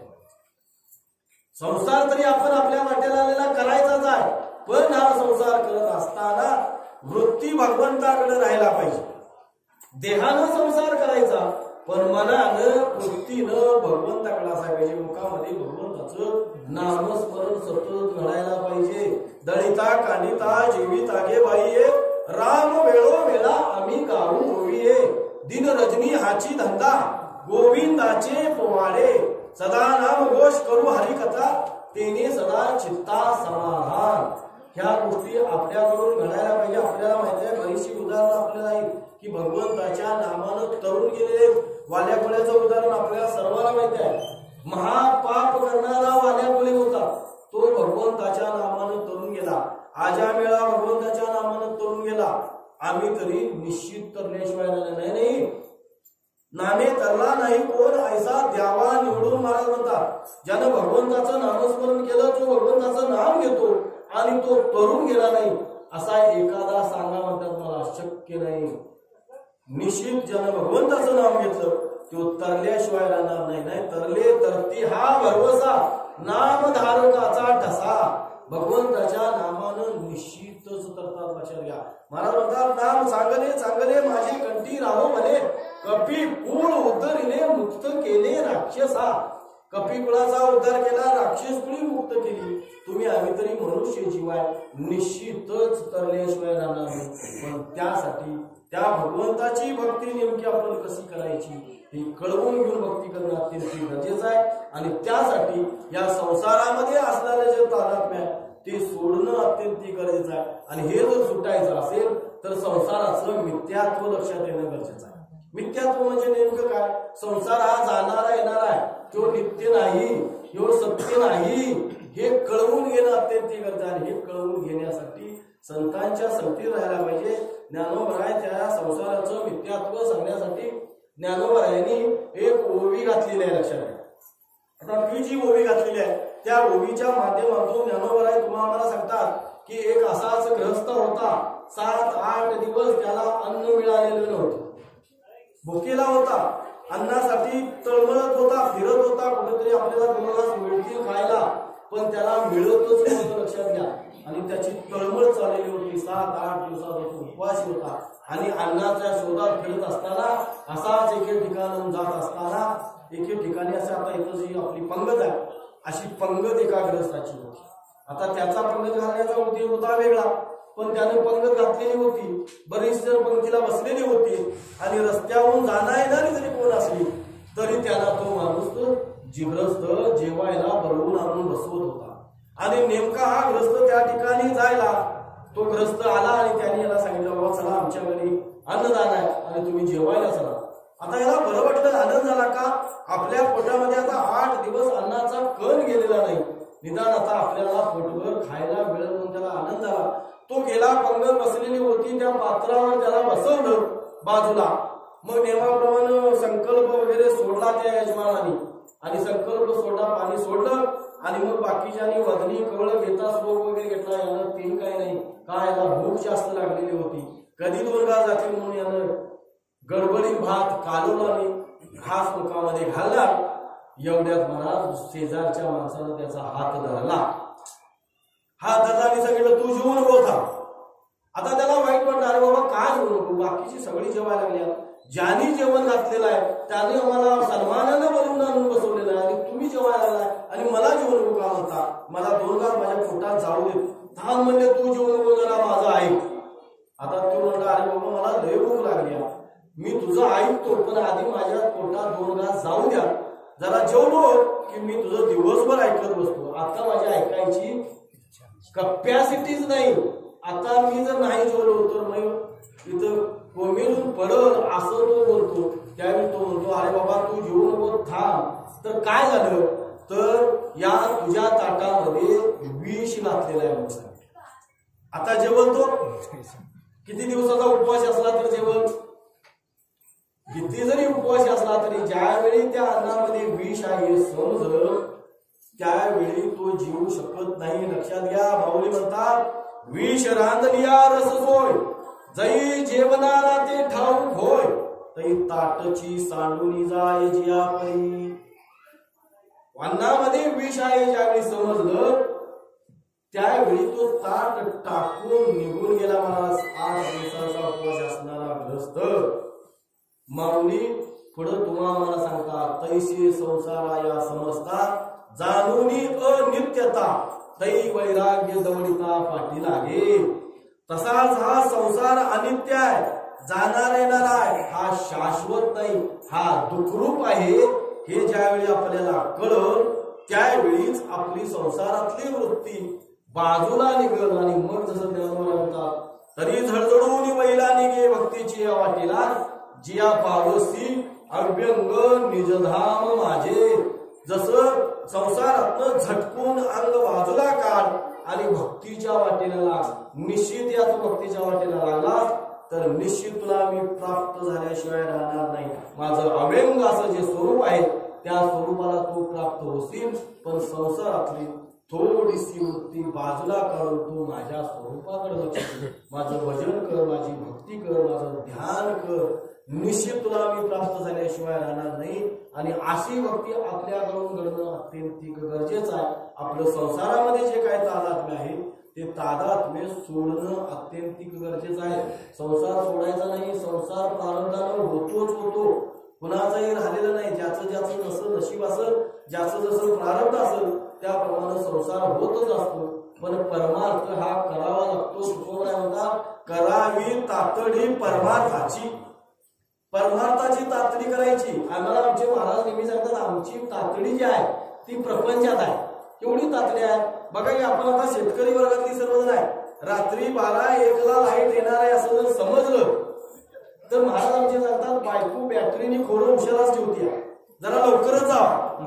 Speaker 1: संसार तरी आपण आपल्या वाट्याला आलेला करायचाच आहे, पण हा संसार करत असताना वृत्ती भगवंताकडे राहायला पाहिजे. देहानं संसार करायचा पण मनानं वृत्तीनं भगवंताकडे असायला पाहिजे. मुखामध्ये भगवंताचं नामस्मरण सतत घडायला पाहिजे. दळिता कांडिता जीविता गे बाईये राम वेळो वेळा आम्ही गाऊ होईये. दिन रजनी हाची धंदा गोविंदाचे पोवाडे सदा नाम घोष करू हरिकथा तेने सदा चित्ता समाधान. ह्या गोष्टी आपल्याकडून घडायला पाहिजे. आपल्याला माहिती आहे बरीचशी उदाहरणं आपल्याला आहेत की भगवंताच्या नामानं तरुण गेलेले. वाल्याकोळ्याचं उदाहरण आपल्याला सर्वांना माहिती आहे. महापाप करणारा वाल्याकोळी होता, तो भगवंताच्या नामानं तरुण गेला. आजामेळा भगवंताच्या नामानं तरुण गेला. आम्ही तरी निश्चित तरल्याशिवाय नाही. नामे तरला नाही कोण ऐसा द्यावा निवडून महाराज म्हणतात. ज्यानं भगवंताचं नामस्मरण केलं, जो भगवंताचं नाम घेतो आणि तो तरुण गेला नाही असा एखादा सांगा म्हणतात मला शक्य नाही. निश्चित ज्यानं भगवंताचं नाम घेतलं तो तरल्याशिवाय राहणार नाही. तरले तरती हा भरवसा नामधारकाचा ठसा निश्चितच तरतात. लक्षात घ्या. महाराज म्हणतात नाम चांगले चांगले माझे कंठी राहो म्हणे, कपी कुळ उद्धरिले मुक्त केले राक्षसा. कपी कुळाचा उद्धार केला, राक्षस कुळी मुक्त केली. तुम्ही आम्ही तरी मनुष्य जीवाय, निश्चितच तरल्याशिवाय राहणार नाही. पण त्यासाठी त्या भगवंताची भक्ती नेमकी आपण कशी करायची हे कळवून घेऊन भक्ती करणं अत्यंत गरजेचं आहे. आणि त्यासाठी या संसारामध्ये असणारे जे तादात्म्य ते सोडणं अत्यंत गरजेचं आहे. आणि हे जर सुटायचं असेल तर संसाराचं मिथ्यात्व लक्षात येणं गरजेचं आहे. मिथ्यात्व म्हणजे नेमकं काय? संसार हा जाणारा येणारा आहे, तो नित्य नाही, तो सत्य नाही, हे कळवून घेणं अत्यंत गरजेचं आहे. हे कळवून घेण्यासाठी संतांच्या संगतीत राहायला पाहिजे. ज्ञानोबराय त्या संसाराचं मिथ्यात्व सांगण्यासाठी ज्ञानोबरायांनी एक ओवी घातलेली आहे. लक्षात घ्या. आता ती जी ओवी घातलेली आहे त्या ओवीच्या माध्यमातून ज्ञानोबराय तुम्हाला मला सांगतात की एक असाच गृहस्थ होता. 7-8 दिवस त्याला अन्न मिळालेलं नव्हतं, भुकेला होता, अन्नासाठी तळमळत होता, फिरत होता, कुठेतरी आपल्याला 2 घास मिळतील खायला, पण त्याला मिळतच नव्हतं. लक्षात घ्या. आणि त्याची तळमळ चाललेली होती. 7-8 दिवसापासून उपवासी होता आणि अन्नाच्या शोधात फिरत असताना असाच एके ठिकाणून जात असताना एके ठिकाणी असं आता इथं जी आपली पंगत आहे अशी पंगत एका ग्रस्ताची होती. आता त्याचा पंगत घालण्याचा उद्देश होता वेगळा, पण त्याने पंगत घातलेली होती, बरीच जण पंगतीला बसलेली होती आणि रस्त्यावरून जाणं येणारी जरी कोण असली तरी त्याला तो माणूस जिग्रस्त जेवायला बरवून आणून बसवत होता. आणि नेमका हा ग्रस्त त्या ठिकाणी जायला तो ग्रस्त आला आणि त्याने याला सांगितलं बाबा चला आमच्या घरी अन्नदान आहे आणि तुम्ही जेवायला चला. आता याला बरं वाटलं, आनंद झाला का आपल्या पोटामध्ये आता 8 दिवस अन्नाचा कण गेलेला नाही, निदान आता आपल्याला पोटभर खायला मिळेल म्हणून त्याला आनंद झाला. तो गेला, पंगत बसलेली होती त्या पात्रावर त्याला बसवलं बाजूला. मग नेमाप्रमाणे संकल्प वगैरे सोडला त्या यजमानाने आणि संकल्प सोडला, पाणी सोडलं आणि मग बाकीच्यानी वदनी कवळ घेता स्लोक वगैरे घेतला. यानं ते काही नाही, का याला भूक जास्त लागलेली होती, कधी 2 घास जातील म्हणून यानं गडबडीत भात कालवला आणि घास मुखामध्ये घालला. एवढ्यात मला शेजारच्या माणसानं त्याचा हात धरला. हात धरला आणि सांगितलं तू जेवू नको था. आता त्याला वाईट वाटलं, अरे बाबा काय जेवू नको, बाकीची सगळी जेवायला लागल्या, ज्यांनी जेवण घातलेलं आहे त्याने आम्हाला सन्मानानं बोलवून आणून बसवलेलं आहे आणि तुम्ही जेवायला लागलाय आणि मला जेवू नको का म्हणता, मला 2 घास माझ्या पोटात जाऊ दे. थांब म्हणले तू जेवू नको जरा माझं ऐक. आता तू म्हणला अरे बाबा मला लय भूक लागली, मी तुझं ऐकतो पण आधी माझ्या पोटात 2 घास जाऊ द्या, जरा जेवलो की मी तुझं दिवसभर ऐकत बसतो. आता माझी ऐकायची कपॅसिटीच नाही. आता मी जर नाही जेवलो तर मग इथं कोमेजून पडल असं तो बोलतो. त्यावेळी तो म्हणतो अरे बाबा तू जेवू नको थांब. तर काय झालं तर या तुझ्या ताटामध्ये विष घातलेलं आहे म्हणून. आता जेवण तो किती दिवसाचा उपवास असला तर जेवण, किती जरी उपवास असला तरी ज्यावेळी त्या अन्नामध्ये विष आहे समजलं त्यावेळी तो जीवू शकत नाही. लक्षात घ्या. माऊली म्हणतात विष रांधलिया रस सोय, जई जेवणाला ते ठाऊक होय, तई ताटची सांडूनी जाय जिया परी. अन्नामध्ये विष आहे ज्यावेळी समजलं त्यावेळी तो ताट टाकून निघून गेला. महाराज 8 दिवसाचा उपवास असणारा ग्रस्त माऊली पुढे तुम्हाला मला सांगतात तैसे संसाराया समजता जाणूनी अनित्यता, तै वैराग्य दवडिता पाठी लागे. तसाच हा संसार अनित्य आहे, जाणार येणारा आहे, हा शाश्वत नाही, हा दुःखरूप आहे. हे ज्यावेळी आपल्याला कळल त्यावेळीच आपली संसारातली वृत्ती बाजूला निघल आणि मग जसं ज्ञानोबा म्हणतात तरी झडझडून बैला निघे भक्तीची या वाटेला, जिया पावसी अभ्यंग निजधाम माझे. जसं संसारातनं झटकून अंग बाजूला काढ आणि भक्तीच्या वाटेला लाग. निश्चित या तू भक्तीच्या वाटेला लागला तर निश्चित तुला मी प्राप्त झाल्याशिवाय राहणार नाही. माझं अभ्यंग असं जे स्वरूप आहे त्या स्वरूपाला तू प्राप्त होशील. पण संसारातली थोडीशी वृत्ती बाजूला काढून तू माझ्या स्वरूपाकडे लक्ष दे, माझं भजन कर, माझी भक्ती कर, माझं ध्यान कर. निश्चित तुला मी प्राप्त झाल्याशिवाय राहणार नाही. आणि अशी भक्ती आपल्याकडून घडणं अत्यंत गरजेचं आहे. आपलं संसारामध्ये जे काय तादात्म्य आहे ते तादात्म्य सोडणं अत्यंतिक गरजेचं आहे. संसार सोडायचा नाही. संसार प्रारंभानं होतोच होतो, कुणाचंही राहिलेलं नाही. ज्याचं ज्याचं जसं नशीब असेल, ज्याचं जसं प्रारब्ध असेल त्याप्रमाणे संसार होतच असतो. पण परमार्थ हा करावा लागतो. तुकोबराय म्हणतात करावी तातडी परमार्थाची. परमार्थाची तातडी करायची. आम्हाला आमचे महाराज नेहमी सांगतात आमची तातडी जी आहे ती प्रपंचात आहे. केवढी तातडी आहे बघा की आपण आता शेतकरी वर्गातली सर्वजण आहे. रात्री 12-1 ला लाईट येणार आहे असं जर समजलं तर महाराज आमचे सांगतात बायको बॅटरीनी खोडून उशिराच ठेवती, जरा लवकरच जावा,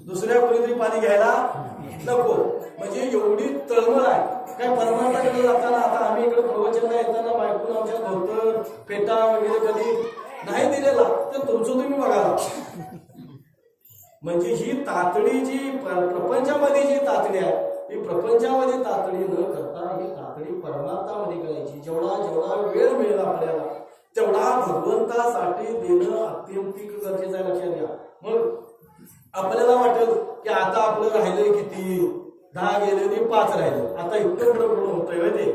Speaker 1: दुसऱ्या कोणीतरी पाणी घ्यायला नको. म्हणजे एवढी तळमळ आहे. काय परमार्थाकडे जाताना आता आम्ही इकडे प्रवचनला येताना बायकोनं आमच्या धोतर फेटा वगैरे कधी नाही दिलेला तर तुमचं तुम्ही बघा. म्हणजे ही तातडी जी प्रपंचामध्ये जी तातडी आहे ही प्रपंचामध्ये तातडी न करता ही तातडी परमार्थामध्ये करायची. जेवढा जेवढा वेळ मिळेल आपल्याला तेवढा भगवंतासाठी देणं अत्यंतिक गरजेचं आहे. लक्षात घ्या. मग आपल्याला वाटेल की आता आपलं राहिलंय किती, 10 गेले आणि 5 राहिले, आता इतकं पुढे होतंय ते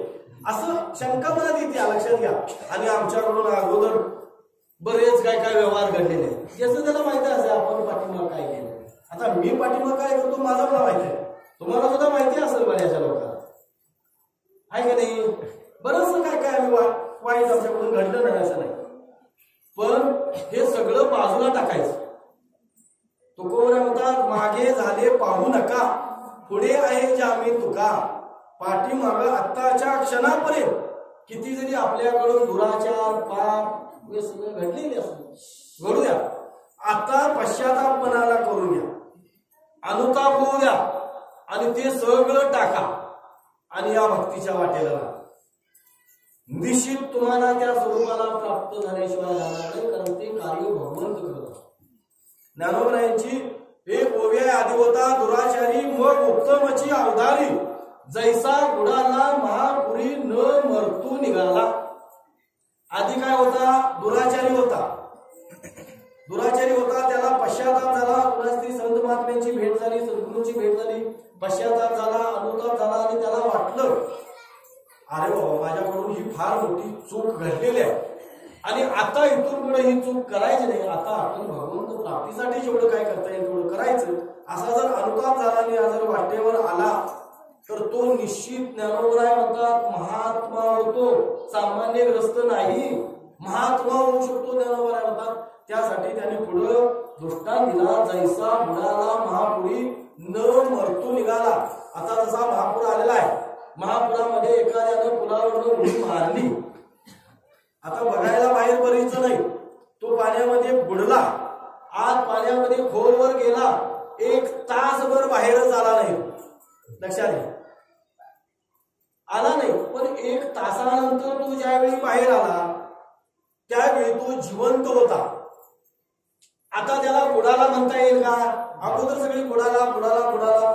Speaker 1: असं शंका मनात येते. लक्षात घ्या. आणि आमच्याकडून अगोदर बरेच काय काय व्यवहार घडलेले ज्याचं त्याला माहिती असेल आपण पाठीमाग काय केलं. आता मी पाठीमाग काय करतो माझा मला माहिती आहे, तुम्हाला सुद्धा माहिती असेल बऱ्याचशा लोकांना, आहे का नाही. बरंच काय काय आम्ही वाईट आमच्याकडून घडलं नाही असं नाही. पण हे सगळं बाजूला टाकायचं. तुकोबराय म्हणतात मागे झाले पाहू नका, पुढे आहे जामीन तुका. पाठीमाग आत्ताच्या क्षणापर्यंत किती जरी आपल्याकडून दुराचार पाप हे सगळं घडलेले असं घडू द्या. आता पश्चाताप मनाला करून घ्या, अनुताप होऊ द्या आणि ते सगळं टाका आणि या भक्तीच्या वाटेला राहा. निश्चित तुम्हाला त्या स्वरूपाला प्राप्त झाल्याशिवाय राहणार नाही, कारण ते कार्य भगवंत करत. ज्ञानोबरायांची एक ओवी आहे, आधी होता दुराचारी मग उत्तमची अवधारी, जैसा गुडाला महापुरी न मरतू निघाला. आधी काय होता, दुराचारी होता. दुराचारी होता, त्याला पश्चाताप झाला, कुणाच तरी संत महात्म्यांची भेट झाली, सद्गुरूंची भेट झाली, पश्चाताप झाला, अनुताप झाला आणि त्याला वाटलं अरे बाबा माझ्याकडून ही फार मोठी चूक घडलेली आहे आणि आता इथून पुढे ही चूक करायची नाही. आता आपण भगवंत प्राप्तीसाठी जेवढं काय करता येईल तेवढं करायचं. असा जर अनुताप झाला आणि जर वाटेवर आला तर तो निश्चित ज्ञानोबराय म्हणतात महात्मा होतो, सामान्य ग्रस्त नाही, महात्मा होऊ शकतो ज्ञानोबराय म्हणतात. त्यासाठी त्याने पुढं दृष्टांत दिला, जैसा बुडाला महापुरी न मरतू निघाला. आता जसा महापूर आलेला आहे, महापुरामध्ये एखाद्यानं पुलावरनं उडी मारली, आता बघायला बाहेर बरीच नाही, तो पाण्यामध्ये बुडला, आत पाण्यामध्ये खोलवर गेला, 1 तासभर बाहेरच आला नाही. लक्षात घ्या, आला नाही. पण 1 तासानंतर तो ज्यावेळी बाहेर आला त्यावेळी तो जिवंत होता. आता त्याला बुडाला म्हणता येईल का? अगोदर सगळी बुडाला बुडाला बुडाला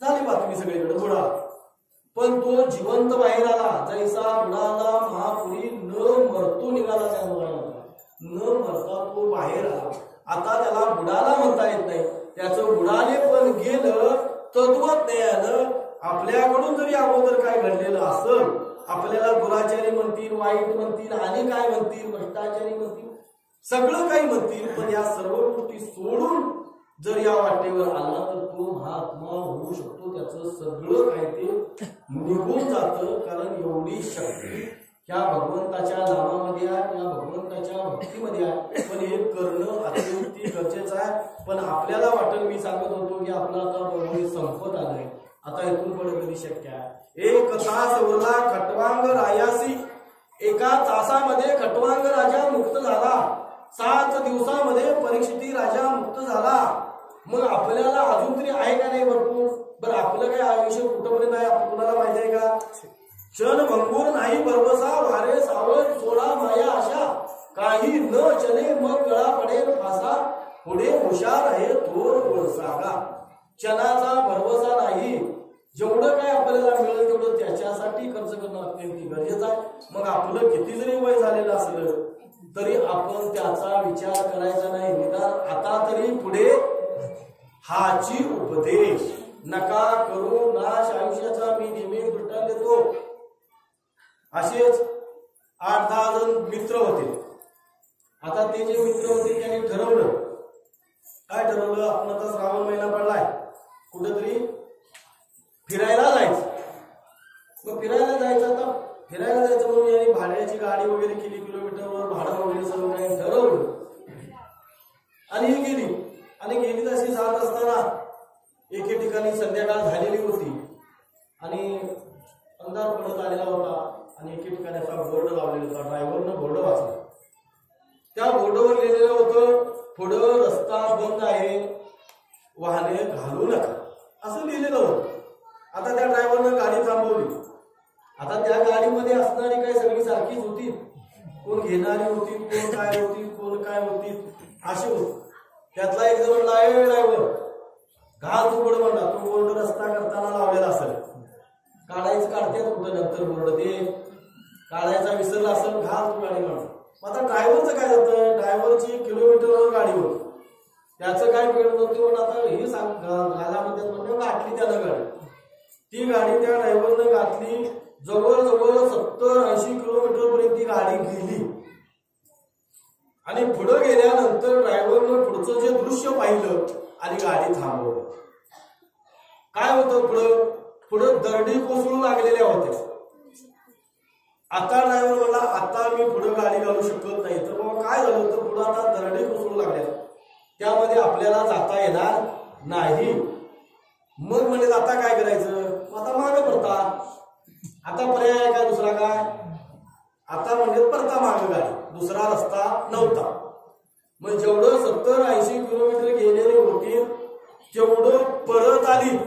Speaker 1: झाली बातमी सगळीकडे बुडाला, पण तो जिवंत बाहेर आला. जैसा बुडाला महापुरी न मरतो निघाला. न मरता तो बाहेर आला. आता त्याला बुडाला म्हणता येत नाही, त्याचं बुडाले पण गेलं. तत्वज्ञान आपल्याकडून जरी अगोदर काय घडलेलं असेल, आपल्याला दुराचारी म्हणतील, वाईट म्हणतील, आणि काय म्हणतील, भ्रष्टाचारी म्हणतील, सगळं काही म्हणतील, पण या सर्व गोष्टी सोडून जर या वाटेवर आला तर तो महात्मा होऊ शकतो. त्याचं सगळं काय ते निघून जातं, कारण एवढी शक्ती ह्या भगवंताच्या नामामध्ये आहे, या भगवंताच्या भक्तीमध्ये आहे. पण हे करणं अत्यंत गरजेचं आहे. पण आपल्याला वाटेल, मी सांगत होतो की आपला आता बरोबर संपत आलंय, आता इथून पुढे कधी शक्य आहे. 1 तास उरला खटवांग रायासी, 1 तासामध्ये खटवांग राजा मुक्त झाला, 7 दिवसामध्ये परीक्षिती राजा मुक्त झाला. मग आपल्याला अजून तरी आहे का नाही भरपूर? बरं आपलं काय आयुष्य कुठपर्यंत आहे आपण कुणाला माहिती आहे का? क्षण भंगूर नाही बरबसा, वारे सावध सोडा माया आशा, काही न चले मग गळा पडेल फासा, पुढे हुशार आहे थोर वळसागा. क्षणाचा भरवसा नाही, जेवढं काय आपल्याला मिळेल तेवढं त्याच्यासाठी खर्च करणं अत्यंत गरजेचं आहे. मग आपलं किती जरी वय झालेलं असलं तरी आपण त्याचा विचार करायचा नाही. निदान आता तरी पुढे हाची उपदेश नका करू नाश आयुष्याचा मी नेहमी दृष्टांत देतो. असेच 8-10 जण मित्र होते. आता ते जे मित्र होते त्यांनी ठरवलं, काय ठरवलं, आपण आता श्रावण महिना पडलाय, कुठेतरी फिरायला जायचं. मग फिरायला जायचं, आता फिरायला जायचं म्हणून यांनी भाड्याची गाडी वगैरे केली, किलोमीटरवर भाडं वगैरे सगळं काही ठरवलं आणि ही गेली तशी जात असताना एके ठिकाणी संध्याकाळ झालेली होती आणि अंधार पडत आलेला होता आणि एके ठिकाणी असा बोर्ड लावलेला होता. ड्रायव्हरनं बोर्ड वाचला. त्या बोर्डवर लिहिलेलं होतं, पुढं रस्ता बंद आहे, वाहने घालू नका, असं लिहिलेलं होतं. आता त्या ड्रायव्हरनं गाडी थांबवली. आता त्या गाडीमध्ये असणारी काही सगळी सारखीच होती, कोण घेणारी होती, कोण काय होती, कोण काय होती, अशी होती. त्यातला एक जण म्हणला, ए ड्रायव्हर घाल तू बोर्ड, म्हणला तो बोर्ड रस्ता करताना लावलेला असेल, काढायचं काढते कुठं नंतर बोर्ड, ते काढायचा विसरला असेल, घाल तू गाडी म्हणा. आता ड्रायव्हरचं काय होतं, ड्रायव्हरची किलोमीटरवर गाडी होती, त्याचं काय मिळत नव्हतं. म्हणून आता हे सांग घालामध्ये म्हणजे गाठली त्यानं गाडी. ती गाडी त्या ड्रायव्हरनं घातली, जवळजवळ 70-80 किलोमीटर पर्यंत ती गाडी गेली आणि पुढे गेल्यानंतर ड्रायव्हरनं पुढचं जे दृश्य पाहिलं आणि गाडी थांबवली. काय होतं, पुढं दरडी कोसळू लागलेल्या होत्या. आता ड्रायव्हर म्हणला, आता मी पुढे गाडी घालू शकत नाही. तर बाबा काय झालं, तर पुढे आता दरडी कोसळू लागल्या, त्यामध्ये आपल्याला जाता येणार नाही. मग म्हणजे आता काय करायचं, आता मागं परता. आता पर्याय काय दुसरा, काय आता म्हणजे परता मागं गाडी, दुसरा रस्ता नव्हता. मग जेवढं 70-80 किलोमीटर गेलेले होते तेवढं परत आली.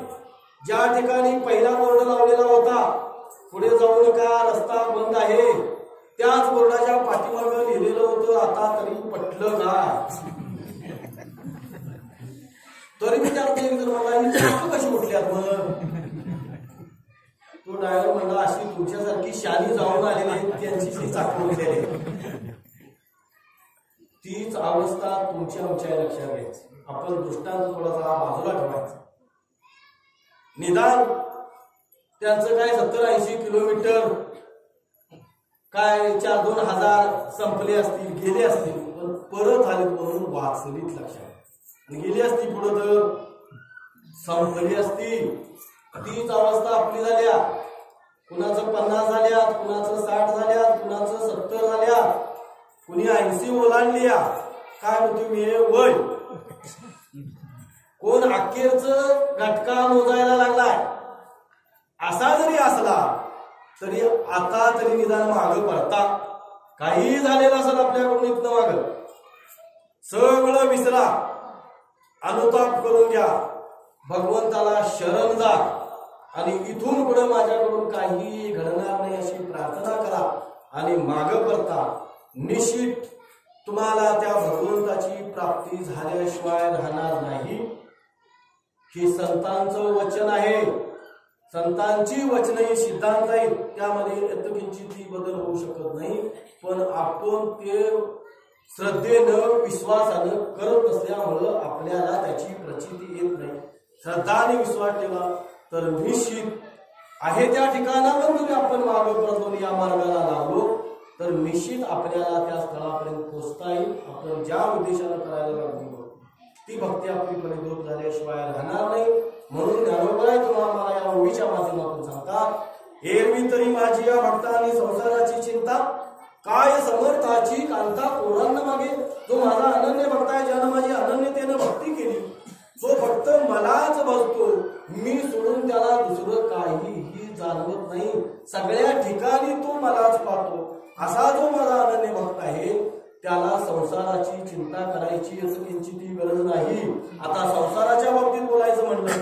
Speaker 1: ज्या ठिकाणी पहिला बोर्ड लावलेला होता, पुढे जाऊ नका, रस्ता बंद आहे, त्याच बोर्डाच्या पाठीमागं लिहिलेलं होतं, आता तरी पटलं का. तरी मी त्यात कशी उठल्यात. मग तो ड्रायव्हर म्हणला, अशी तुमच्यासारखी शाली जाऊन आलेली त्यांची चाकवून गेली. तीच अवस्था तुमच्या आमच्या लक्षात घ्यायची. आपण दृष्टांत थोडासा बाजूला ठेवायचा. निदान त्यांचं काय 70-80 किलोमीटर काय 4-2 हजार संपले असतील, गेले असतील, पण परत आले म्हणून वाचलीत लक्षात. गेली असती पुढे तर संपली असती. तीच अवस्था आपली झाल्या. कुणाचं 50 झाल्यात, कुणाचं 60 झाल्यात, कुणाचं 70 झाल्यात, कुणी 80 ओलांडली. काय म्हणतो मी, वय कोण अखेरचं घटका मोजायला लागलाय. असा जरी असला तरी आता तरी निदान मागं पडता. काही झालेलं असेल आपल्याकडून इथनं मागं, सगळं विसरा, अनुताप करून घ्या, भगवंताला शरण जा आणि इथून पुढे माझ्याकडून काही घडणार नाही अशी प्रार्थना करा आणि मागं पडता. निश्चित तुम्हाला त्या भगवंताची प्राप्ती झाल्याशिवाय राहणार नाही. ही संतांचं वचन आहे. संतांची वचन ही सिद्धांत आहेत, त्यामध्ये यत्किंचितही बदल होऊ शकत नाही. पण आपण ते श्रद्धेनं विश्वासानं करत नसल्यामुळं आपल्याला त्याची प्रचिती येत नाही. श्रद्धा आणि विश्वास ठेवा तर निश्चित आहे त्या ठिकाणावर जरी आपण मार्ग पडतो, या मार्गाला लागलो तर निश्चित आपल्याला त्या स्थळापर्यंत पोहोचता येईल. आपण ज्या उद्देशानं करायला लागलो ती भक्ती आपली परिपूर्ण झाल्याशिवाय राहणार नाही. म्हणून ज्ञानोबराय तुम्हाला मला या ओळीच्या माध्यमातून सांगतात, एरवी तरी माझी या भक्तांनी संसाराची चिंता, काय समर्थाची कांता कोणांना मागे. जो माझा अनन्य भक्त आहे, ज्यानं माझी अनन्यतेनं भक्ती केली, तो फक्त मलाच भजतो, मी सोडून त्याला दुसरं काहीही जाणवत नाही. सगळ्या ठिकाणी तो मलाच पाहतो. असा जो माझा अनन्य भक्त आहे त्याला संसाराची चिंता करायची किंचितही गरज नाही. आता संसाराच्या बाबतीत बोलायचं म्हणलं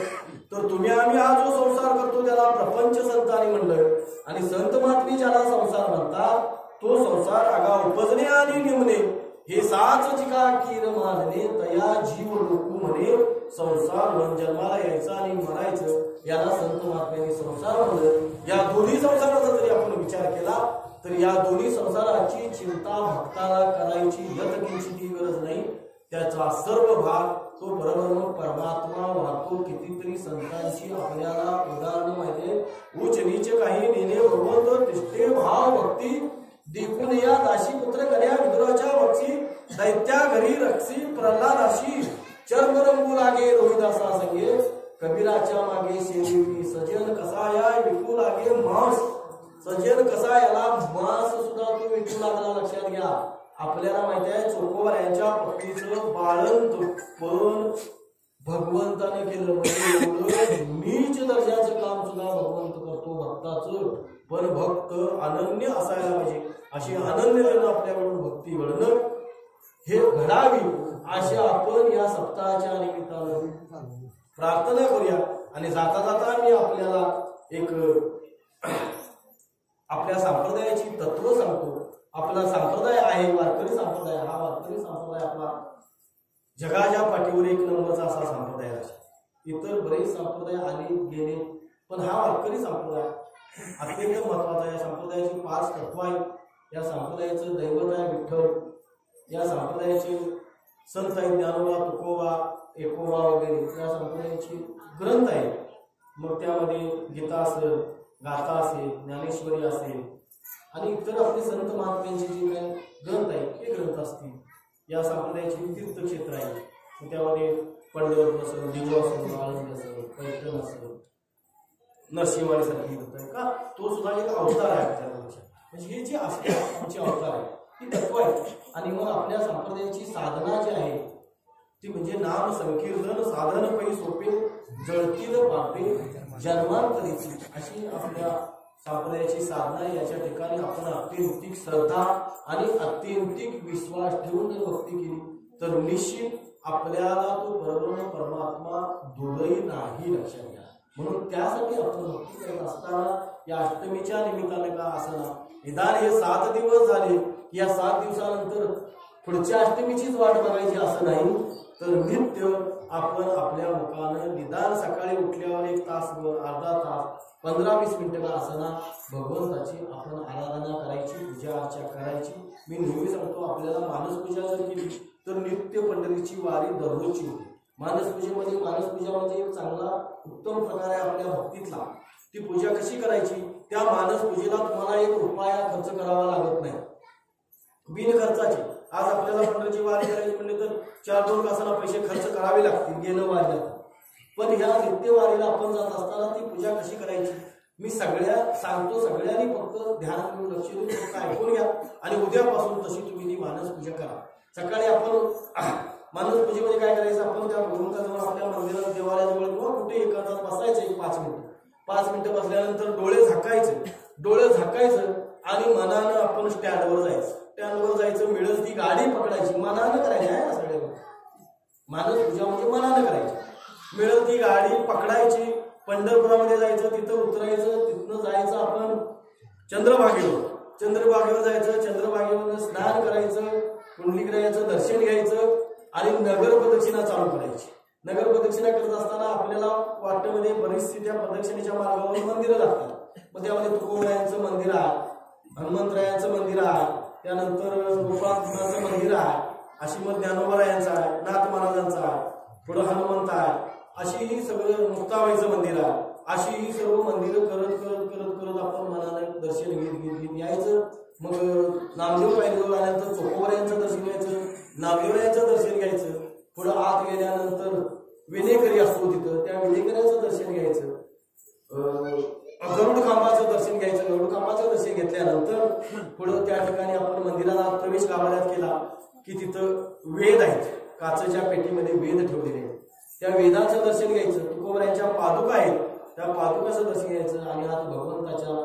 Speaker 1: तर तुम्ही आम्ही हा जो संसार करतो त्याला प्रपंच संतांनी म्हणलं. आणि संत महात्मी ज्याला संसार म्हणतात तो संसार आगा उपजणे आणि निमणे, हे साच जिका कीर मानणे, तया जीव लोकू म्हणे. संसार म्हणून जन्माला यायचं आणि मरायचं, याला संत महात्म्यांनी संसार म्हणलं. या दोन्ही संसाराचा जरी आपण विचार केला तर या दोन्ही संसाराची चिंता भक्ताला करायची यत्किंचितही गरज नाही. त्याचा सर्व भाग तो परब्रह्म परमात्मा वाहतो. कितीतरी संतांची आपल्याला उदाहरणं माहिती. उच्च नीच काही नेणे भगवंत तिष्ठे भाव भक्ती दीपून या दाशी पुत्र कन्या विदुराच्या वक्षी दैत्या घरी रक्षी प्रल्हादाशी चर्मरंगू लागे रोहिदासा संगे कबीराच्या मागे सेवी सजन कसा या विकू लागे मांस. सजन कसा याला मांस सुद्धा तो विकू लागला. लक्षात घ्या. आपल्याला माहिती आहे चोकोबार यांच्या पत्नीचं बाळंत पण भगवंताने केलं. म्हणजे एवढं नीच दर्जाचं काम सुद्धा भगवंत करतो भक्ताचं. पण भक्त अनन्य असायला पाहिजे. अशी अनन्यतेनं आपल्याकडून भक्ती घडणं हे घडावी अशी आपण या सप्ताहाच्या निमित्तानं प्रार्थना करूया. आणि जाता जाता मी आपल्याला एक आपल्या संप्रदायाची तत्व सांगतो. आपला संप्रदाय आहे वारकरी संप्रदाय. हा वारकरी संप्रदाय आपला जगाच्या पाठीवर एक नंबरचा असा संप्रदाय आहे. इतर बरेच संप्रदाय आले गेले पण हा वारकरी संप्रदाय अत्यंत महत्वाचा. या संप्रदायाची 5 तत्व आहे. या संप्रदायाचं दैवत आहे विठ्ठल. या संप्रदायाचे संत आहे ज्ञानोबा तुकोबा एकोबा वगैरे. या संप्रदायाचे ग्रंथ आहे. मग त्यामध्ये गीता असेल गाथा असेल ज्ञानेश्वरी असेल आणि इतर आपले संत महात्म्यांचे जे काही ग्रंथ आहेत ते ग्रंथ असतील. या संप्रदायाचे तीर्थक्षेत्र आहे. त्यामध्ये पंढरपूर असेल दिव असेल आळंदी असेल पैठण असेल नरसिंहवाडीसारखी ग्रंथ आहे का तो सुद्धा एक अवतार आहे आपल्याला. म्हणजे हे जे असते आमचे अवतार आहे ती तत्व आहे. आणि मग आपल्या संप्रदायाची साधना जी आहे ती म्हणजे नाम संकीर्तन साधन पै सोपे जळतील पापे जन्मांतरीची अशी आपल्या संप्रदायाची साधना. याच्या ठिकाणी आपण अत्यंतिक श्रद्धा आणि अत्यंतिक विश्वास ठेवून जर भक्ती केली तर निश्चित आपल्याला तो परब्रह्म परमात्मा दुर्दैवी नाही. लक्षात घ्या. म्हणून त्यासाठी आपण भक्ती करत असताना या अष्टमीच्या निमित्ताने का असणार निदान हे 7 दिवस झाले. या 7 दिवसानंतर पुढच्या अष्टमीचीच वाट बघायची असं नाही तर नित्य आपण आपल्या मुखानं निदान सकाळी उठल्यावर 1 तास अर्धा तास 15-20 मिनिटं का असना भगवंताची आपण आराधना करायची पूजा अर्चा करायची. मी नेहमी सांगतो आपल्याला मानसपूजा जर केली तर नित्य पंढरीची वारी दररोजची होती. मानसपूजा म्हणजे एक चांगला उत्तम प्रकार आहे आपल्या भक्तीतला. ती पूजा कशी करायची त्या मानसपूजेला तुम्हाला 1 रुपया खर्च करावा लागत नाही बिनखर्चाची. आज आपल्याला पंढरीची वारी करायची म्हणजे तर 4-2 तासाला पैसे खर्च करावे लागतील गेलं वारीला. पण ह्या नित्य वारीला आपण जात असताना ती पूजा कशी करायची मी सांगतो. सगळ्यांनी फक्त ध्यान करून लक्ष देऊन फक्त ऐकून घ्या आणि उद्यापासून तशी तुम्ही ती मानसपूजा करा. सकाळी आपण मानसपूजेमध्ये काय करायचं आपण त्या भगवंताजवळ आपल्या मंदिरात देवालयाजवळ किंवा कुठे एखादा बसायचं 5 मिनिटं. 5 मिनिटं बसल्यानंतर डोळे झाकायचं आणि मनानं आपण स्टँडवर जायचं. मिळेल ती गाडी पकडायची. मनानं करायची आहे ना सगळे मानसपूजा म्हणजे मनानं करायची. मिळेल ती गाडी पकडायची. पंढरपुरामध्ये जायचं तिथं उतरायचं. तिथनं जायचं आपण चंद्रभागेवर जायचं. चंद्रभागेवर स्नान करायचं कुंडलिकाचं दर्शन घ्यायचं आणि नगर प्रदक्षिणा चालू करायची. नगर प्रदक्षिणा करत असताना आपल्याला वाटेमध्ये बरीचशी त्या प्रदक्षिणेच्या मार्गावर मंदिरं लागतात. मग त्यामध्ये तुकोबायांचं मंदिर आहे हनुमंतरायांचं मंदिर आहे त्यानंतर गोपाळनाथाचं मंदिर आहे. अशी मग ज्ञानोबरायांचं आहे नाथ महाराजांचं आहे पुढं हनुमंत आहे. अशी ही सगळं मुक्ताबाईचं मंदिर आहे. अशी ही सर्व मंदिरं करत आपण मनाने दर्शन घेत यायचं. मग नामदेव पायरीजवळ आल्यानंतर चोकोबाऱ्यांचं दर्शन घ्यायचं. नामदेवरायांचं दर्शन घ्यायचं. पुढं आत गेल्यानंतर विनेकरी असतो तिथं त्या विनेकऱ्यांचं दर्शन घ्यायचं. गरुड खांबाचं दर्शन घ्यायचं. गरुड खांबाचं दर्शन घेतल्यानंतर पुढं त्या ठिकाणी आपण मंदिराला प्रवेश गाभाऱ्यात केला की तिथं वेद आहेत. काचेच्या पेटीमध्ये वेद ठेवलेले आहेत. त्या वेदाचं दर्शन घ्यायचं. तुकोबाऱ्यांच्या पादुका आहेत त्या पादुकाचं दर्शन घ्यायचं आणि आज भगवंताच्या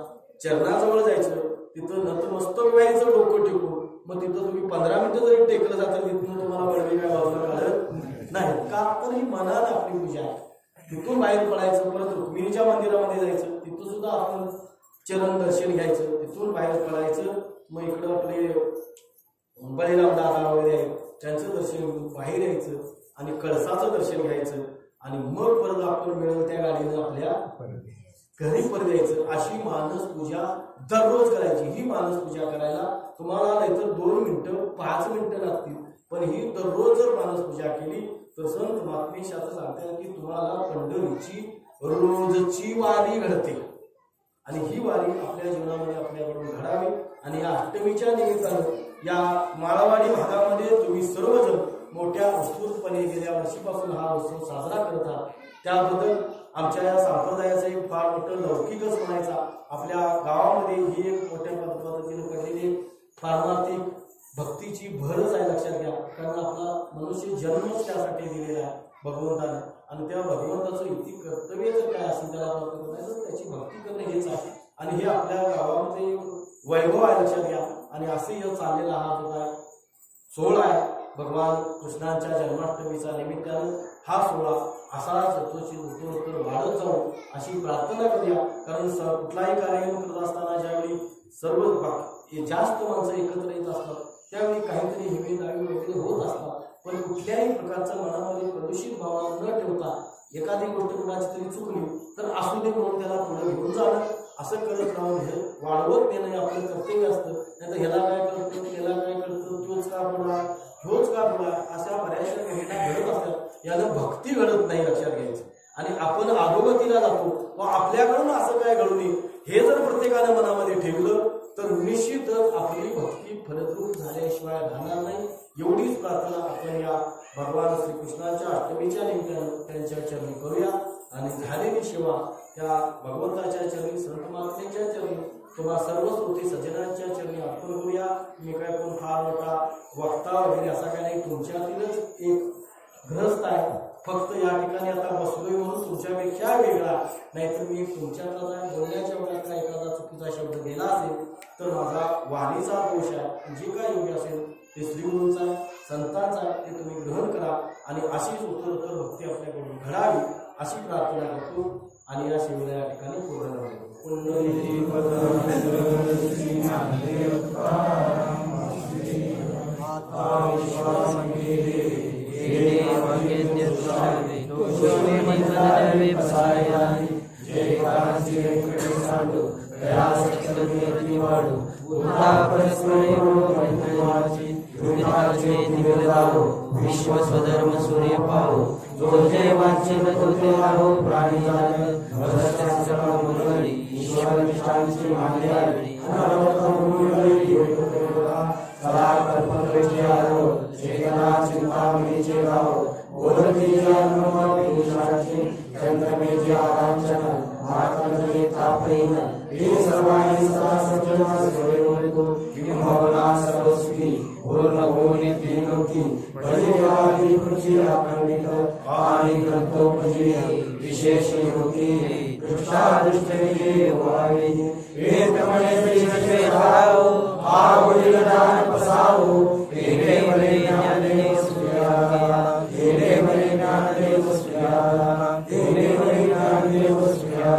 Speaker 1: चरणाजवळ जायचं. तिथं नतमस्तक व्हायचं डोकं टेकून. मग तिथं तुम्ही 15 मिनिटं जरी टेकलं जातं तिथून तुम्हाला बळवी काय बाजूला काढत नाही का तर ही मनानं आपली पूजा आहे. तिथून बाहेर पडायचं. परत रुक्मिणीच्या मंदिरामध्ये जायचं. तिथं सुद्धा आपण चरण दर्शन घ्यायचं. तिथून बाहेर पडायचं. मग इकडं आपले बळीराम दादा वगैरे आहेत त्यांचं दर्शन घेऊन बाहेर यायचं आणि कळसाचं दर्शन घ्यायचं आणि मग परत आपण मिळेल त्या गाडीनं आपल्या घरी परत यायचं. अशी मानस पूजा दररोज करायची. ही मानस पूजा करायला तुम्हाला नाहीतर 2 मिनिटं 5 मिनिटं लागतील पण ही दररोज जर माणूस पूजा केली तर संत महात्मेश असं सांगतात की तुम्हाला पंढरीची रोजची वारी घडते आणि ही वारी आपल्या जीवनामध्ये आपल्याकडून घडावी। आणि या अष्टमीच्या निमित्तानं या माळावाडी भागामध्ये तुम्ही सर्वजण मोठ्या उत्स्फूर्तपणे गेल्या वर्षीपासून हा उत्सव साजरा करत आहात, त्याबद्दल आमच्या या संप्रदायाचं एक फार मोठं लौकिकच म्हणायचा। आपल्या गावामध्ये ही एक मोठ्या पद्धतीने पडलेली पारमार्थिक भक्तीची भरच आहे, लक्षात घ्या। कारण आपला मनुष्य जन्मच त्यासाठी दिलेला आहे भगवंताने, आणि त्या भगवंताचं इतकी कर्तव्य जर काय असेल त्याला प्राप्त करायचं त्याची भक्ती करणे हेच आहे। आणि हे आपल्या गावामध्ये वैभव आहे, लक्षात घ्या। आणि असे हे चाललेला हा जो काय सोहळा आहे भगवान कृष्णाच्या जन्माष्टमीच्या निमित्तानं हा सोहळा असा चतुर्थी उत्तरोत्तर वाढत जाऊ अशी प्रार्थना करूया। कारण कुठलाही कार्यक्रम करत असताना ज्यावेळी सर्व जास्त माणसं एकत्र येत असतात त्यावेळी काहीतरी हिमेदावी वगैरे होत असतात, पण कुठल्याही प्रकारच्या मनामध्ये प्रदूषित भावना न ठेवता एखादी गोष्ट कुणाची तरी चुकली तर असू दे म्हणून त्याला पुढे घेऊन जाणं, असं करत राहून हे वाढवत नेणं आपलं कर्तव्य असतं। नाही तर ह्याला काय करतो त्याला काय करतो तोच का बुडा ह्योच का बुडा अशा बऱ्याचशा घटना घडत असतात, याला भक्ती घडत नाही, लक्षात घ्यायचं। आणि आपण अधोगतीला जातो व आपल्याकडून असं काय घडू नये हे जर प्रत्येकाने मनामध्ये ठेवलं तर निश्चितच आपली भक्ती फलद्रूप झाल्याशिवाय राहणार नाही। एवढीच प्रार्थना आपण या भगवान श्रीकृष्णाच्या अष्टमीच्या निमित्तानं त्यांच्या चरणी करूया। आणि झालेली सेवा त्या भगवंताच्या चरणी संत महात्म्यांच्या चरणी किंवा सर्व श्रोते सज्जनांच्या चरणी अर्पण करूया। मी काय कोण फार मोठा वक्ता वगैरे असा काय नाही, तुमच्यातीलच एक ग्रस्त आहे, फक्त या ठिकाणी आता बसलोय म्हणून तुमच्यापेक्षा वेगळा, नाहीतर मी तुमच्यातला आहे बोलण्याच्या वेळेला एखादा चुकीचा शब्द दिला असेल तर माझा वाणीचा दोष आहे। जे काय योग्य असेल ते श्रीगुरूंचा आहे, संतांचा आहे, ते तुम्ही ग्रहण करा आणि अशीच उत्तरोत्तर भक्ती आपल्याकडून घडावी अशी प्रार्थना करतो आणि या सेवेला या ठिकाणी पूर्ण करतो।
Speaker 2: विश्व स्वधर्म सूर्य पाहो जो जय वांछित तो ते राहो प्राणी मंगळी ईश्वर निष्ठांची मांडली सदा कल्पवृक्ष आलो चेतना चिंतामणीचे गाव बोलतीचे अनुमती चंद्रमेचे आरांचन महात्मने तापैन हे सर्वांनी सदा सज्जन सोयको किंभवना सर्व सुखी पूर्ण होणे तीनोकी बलिवादी पृथ्वी अखंडित आणि ग्रंथोपजी विशेष होती दृष्टादृष्टविजय व्हावे एकमने विजय धाव आवडील दान पसावो एके मले ज्ञान देव सुया एके मले ज्ञान देव सुया एके मले ज्ञान देव सुया